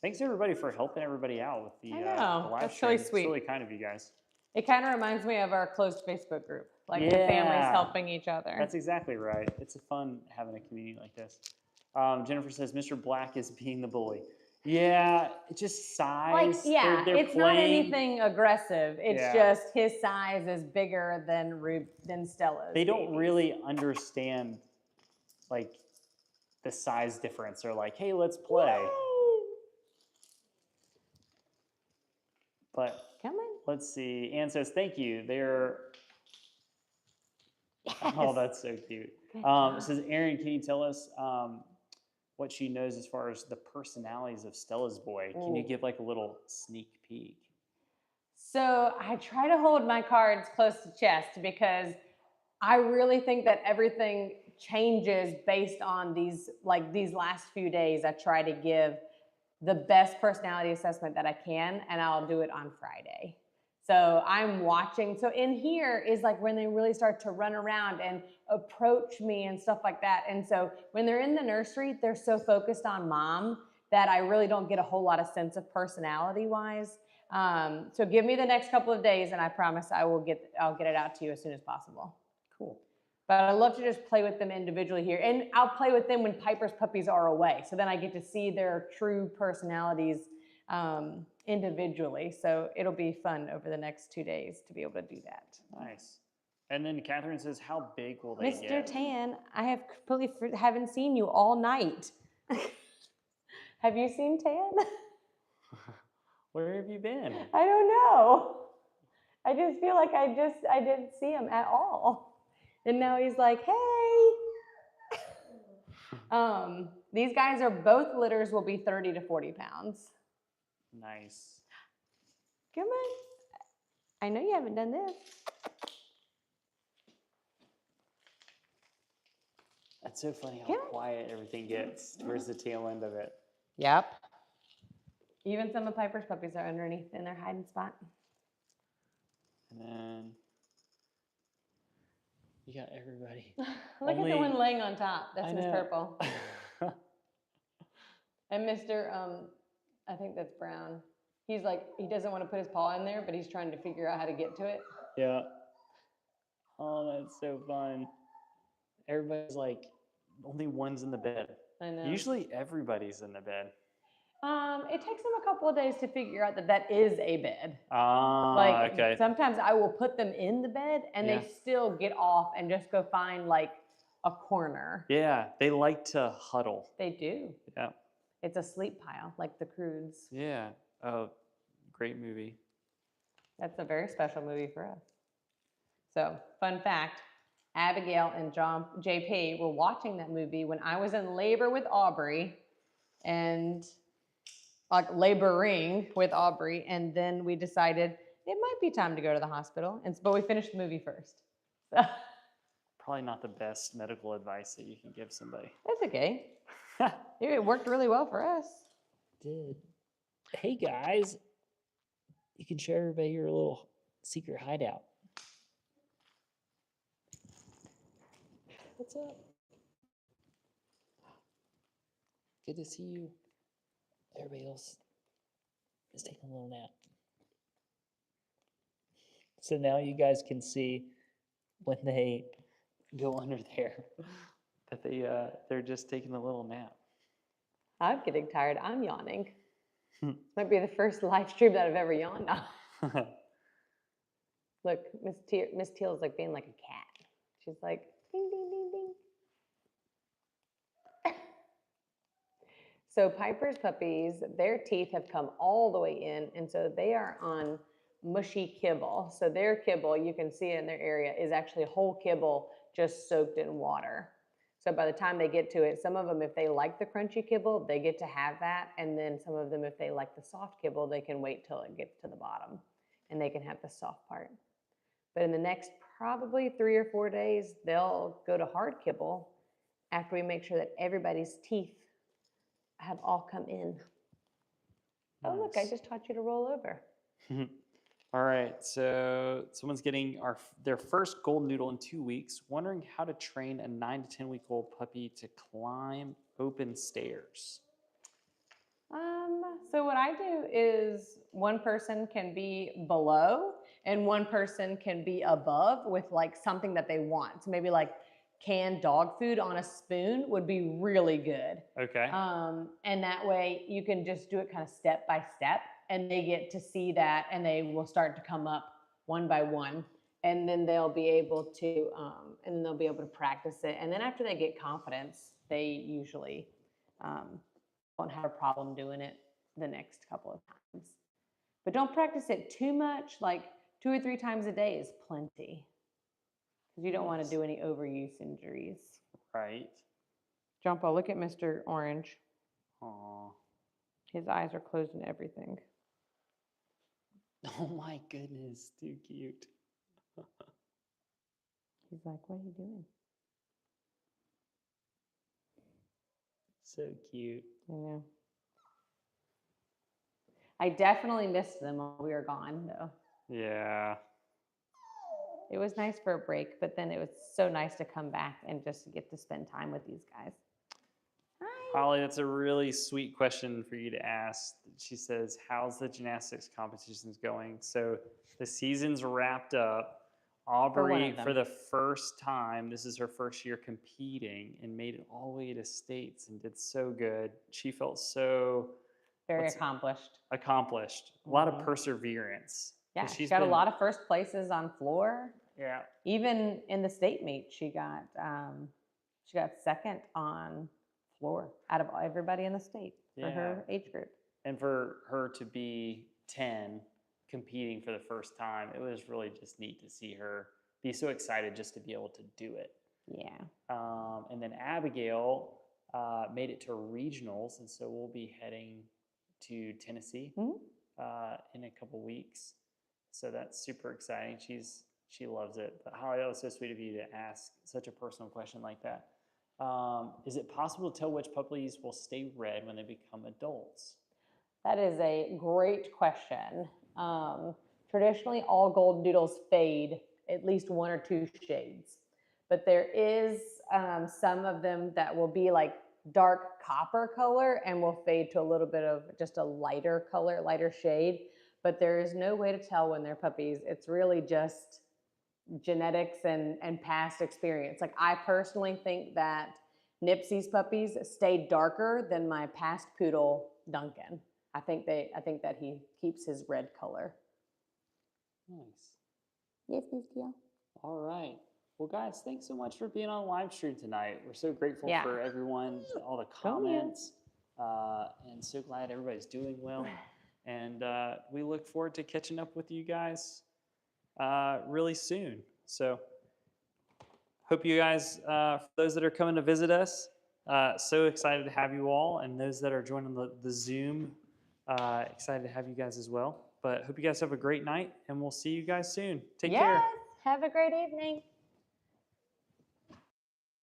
Speaker 2: Thanks everybody for helping everybody out with the,
Speaker 1: I know.
Speaker 2: the live
Speaker 1: That's
Speaker 2: stream.
Speaker 1: really sweet.
Speaker 2: It's really kind of you guys.
Speaker 1: It kind of reminds me of our closed Facebook group, like the families helping each other.
Speaker 2: That's exactly right. It's fun having a community like this. Jennifer says, Mr. Black is being the bully. Yeah, it's just size.
Speaker 1: Like, yeah,
Speaker 2: they're
Speaker 1: it's
Speaker 2: playing.
Speaker 1: not anything aggressive. It's just his size is bigger than Stella's.
Speaker 2: They don't really understand, like, the size difference. They're like, hey, let's play.
Speaker 1: Yay!
Speaker 2: But
Speaker 1: come on.
Speaker 2: Let's see. Anne says, thank you. They're...
Speaker 1: Yes.
Speaker 2: Oh, that's so cute. It says, Erin, can you tell us what she knows as far as the personalities of Stella's boy? Can you give like a little sneak peek?
Speaker 1: So I try to hold my cards close to chest because I really think that everything changes based on these last few days. I try to give the best personality assessment that I can, and I'll do it on Friday. So I'm watching. So in here is like when they really start to run around and approach me and stuff like that. And so when they're in the nursery, they're so focused on mom that I really don't get a whole lot of sense of personality wise. So give me the next couple of days and I promise I'll get it out to you as soon as possible.
Speaker 2: Cool.
Speaker 1: But I love to just play with them individually here. And I'll play with them when Piper's puppies are away. So then I get to see their true personalities individually. So it'll be fun over the next 2 days to be able to do that.
Speaker 2: Nice. And then Catherine says, how big will they get?
Speaker 1: Mr. Tan, I have completely haven't seen you all night. Have you seen Tan?
Speaker 2: Where have you been?
Speaker 1: I don't know. I just feel like I didn't see him at all. And now he's like, hey. These guys are both litters will be 30 to 40 pounds.
Speaker 2: Nice.
Speaker 1: Come on. I know you haven't done this.
Speaker 2: That's so funny how quiet everything gets towards the tail end of it.
Speaker 1: Yep. Even some of Piper's puppies are underneath in their hiding spot.
Speaker 2: And then you got everybody.
Speaker 1: Look at the one laying on top. That's Miss Purple. And Mr. I think that's Brown. He's like, he doesn't want to put his paw in there, but he's trying to figure out how to get to it.
Speaker 2: Yeah. Oh, that's so fun. Everybody's like, only one's in the bed.
Speaker 1: I know.
Speaker 2: Usually everybody's in the bed.
Speaker 1: It takes them a couple of days to figure out that is a bed.
Speaker 2: Okay.
Speaker 1: Sometimes I will put them in the bed and they still get off and just go find like a corner.
Speaker 2: Yeah, they like to huddle.
Speaker 1: They do.
Speaker 2: Yeah.
Speaker 1: It's a sleep pile, like the Croods.
Speaker 2: Yeah. Oh, great movie.
Speaker 1: That's a very special movie for us. So, fun fact, Abigail and JP were watching that movie when I was in labor with Aubrey and like laboring with Aubrey, and then we decided it might be time to go to the hospital, but we finished the movie first. So.
Speaker 2: Probably not the best medical advice that you can give somebody.
Speaker 1: That's okay. It worked really well for us.
Speaker 2: It did. Hey guys, you can show everybody your little secret hideout. What's up? Good to see you. Everybody else is taking a little nap. So now you guys can see when they go under there that they're just taking a little nap.
Speaker 1: I'm getting tired. I'm yawning. Might be the first live stream that I've ever yawned on. Look, Miss Teal's like being like a cat. She's like, ding, ding, ding, ding. So Piper's puppies, their teeth have come all the way in, and so they are on mushy kibble. So their kibble, you can see it in their area, is actually whole kibble just soaked in water. So by the time they get to it, some of them, if they like the crunchy kibble, they get to have that. And then some of them, if they like the soft kibble, they can wait till it gets to the bottom and they can have the soft part. But in the next probably 3 or 4 days, they'll go to hard kibble after we make sure that everybody's teeth have all come in. Nice. Oh, look, I just taught you to roll over.
Speaker 2: All right, so someone's getting their first Goldendoodle in 2 weeks, wondering how to train a 9 to 10 week old puppy to climb open stairs.
Speaker 1: So what I do is one person can be below and one person can be above with like something that they want. So maybe like canned dog food on a spoon would be really good.
Speaker 2: Okay.
Speaker 1: And that way you can just do it kind of step by step and they get to see that and they will start to come up one by one and then they'll be able to practice it. And then after they get confidence, they usually won't have a problem doing it the next couple of times. But don't practice it too much, like 2 or 3 times a day is plenty. Because you don't want to do any overuse injuries.
Speaker 2: Right.
Speaker 1: Jumpo, look at Mr. Orange.
Speaker 2: Aw.
Speaker 1: His eyes are closed and everything.
Speaker 2: Oh my goodness, too cute.
Speaker 1: He's like, what are you doing?
Speaker 2: So cute.
Speaker 1: I know. I definitely missed them while we were gone, though.
Speaker 2: Yeah.
Speaker 1: It was nice for a break, but then it was so nice to come back and just get to spend time with these guys. Hi.
Speaker 2: Holly, that's a really sweet question for you to ask. She says, how's the gymnastics competitions going? So the season's wrapped up. Aubrey, for the first time, this is her first year competing and made it all the way to states and did so good. She felt so
Speaker 1: very accomplished.
Speaker 2: A lot of perseverance.
Speaker 1: Yeah, she's got a lot of first places on floor.
Speaker 2: Yeah.
Speaker 1: Even in the state meet, she got second on floor out of everybody in the state for her age group. And
Speaker 2: for her to be 10, competing for the first time, it was really just neat to see her be so excited just to be able to do it.
Speaker 1: Yeah.
Speaker 2: And then Abigail made it to regionals, and so we'll be heading to Tennessee in a couple weeks. So that's super exciting. She loves it. But Holly, that was so sweet of you to ask such a personal question like that. Is it possible to tell which puppies will stay red when they become adults?
Speaker 1: That is a great question. Traditionally, all Goldendoodles fade at least 1 or 2 shades. But there is some of them that will be like dark copper color and will fade to a little bit of just a lighter color, lighter shade. But there is no way to tell when they're puppies. It's really just genetics and past experience. Like I personally think that Nipsey's puppies stay darker than my past poodle, Duncan. I think that he keeps his red color.
Speaker 2: Nice.
Speaker 1: Yes, Miss Teal.
Speaker 2: All right. Well, guys, thanks so much for being on live stream tonight. We're so grateful for everyone, all the comments, and so glad everybody's doing well. And we look forward to catching up with you guys really soon. So hope you guys, for those that are coming to visit us, so excited to have you all. And those that are joining the Zoom, excited to have you guys as well. But hope you guys have a great night, and we'll see you guys soon. Take care.
Speaker 1: Have a great evening.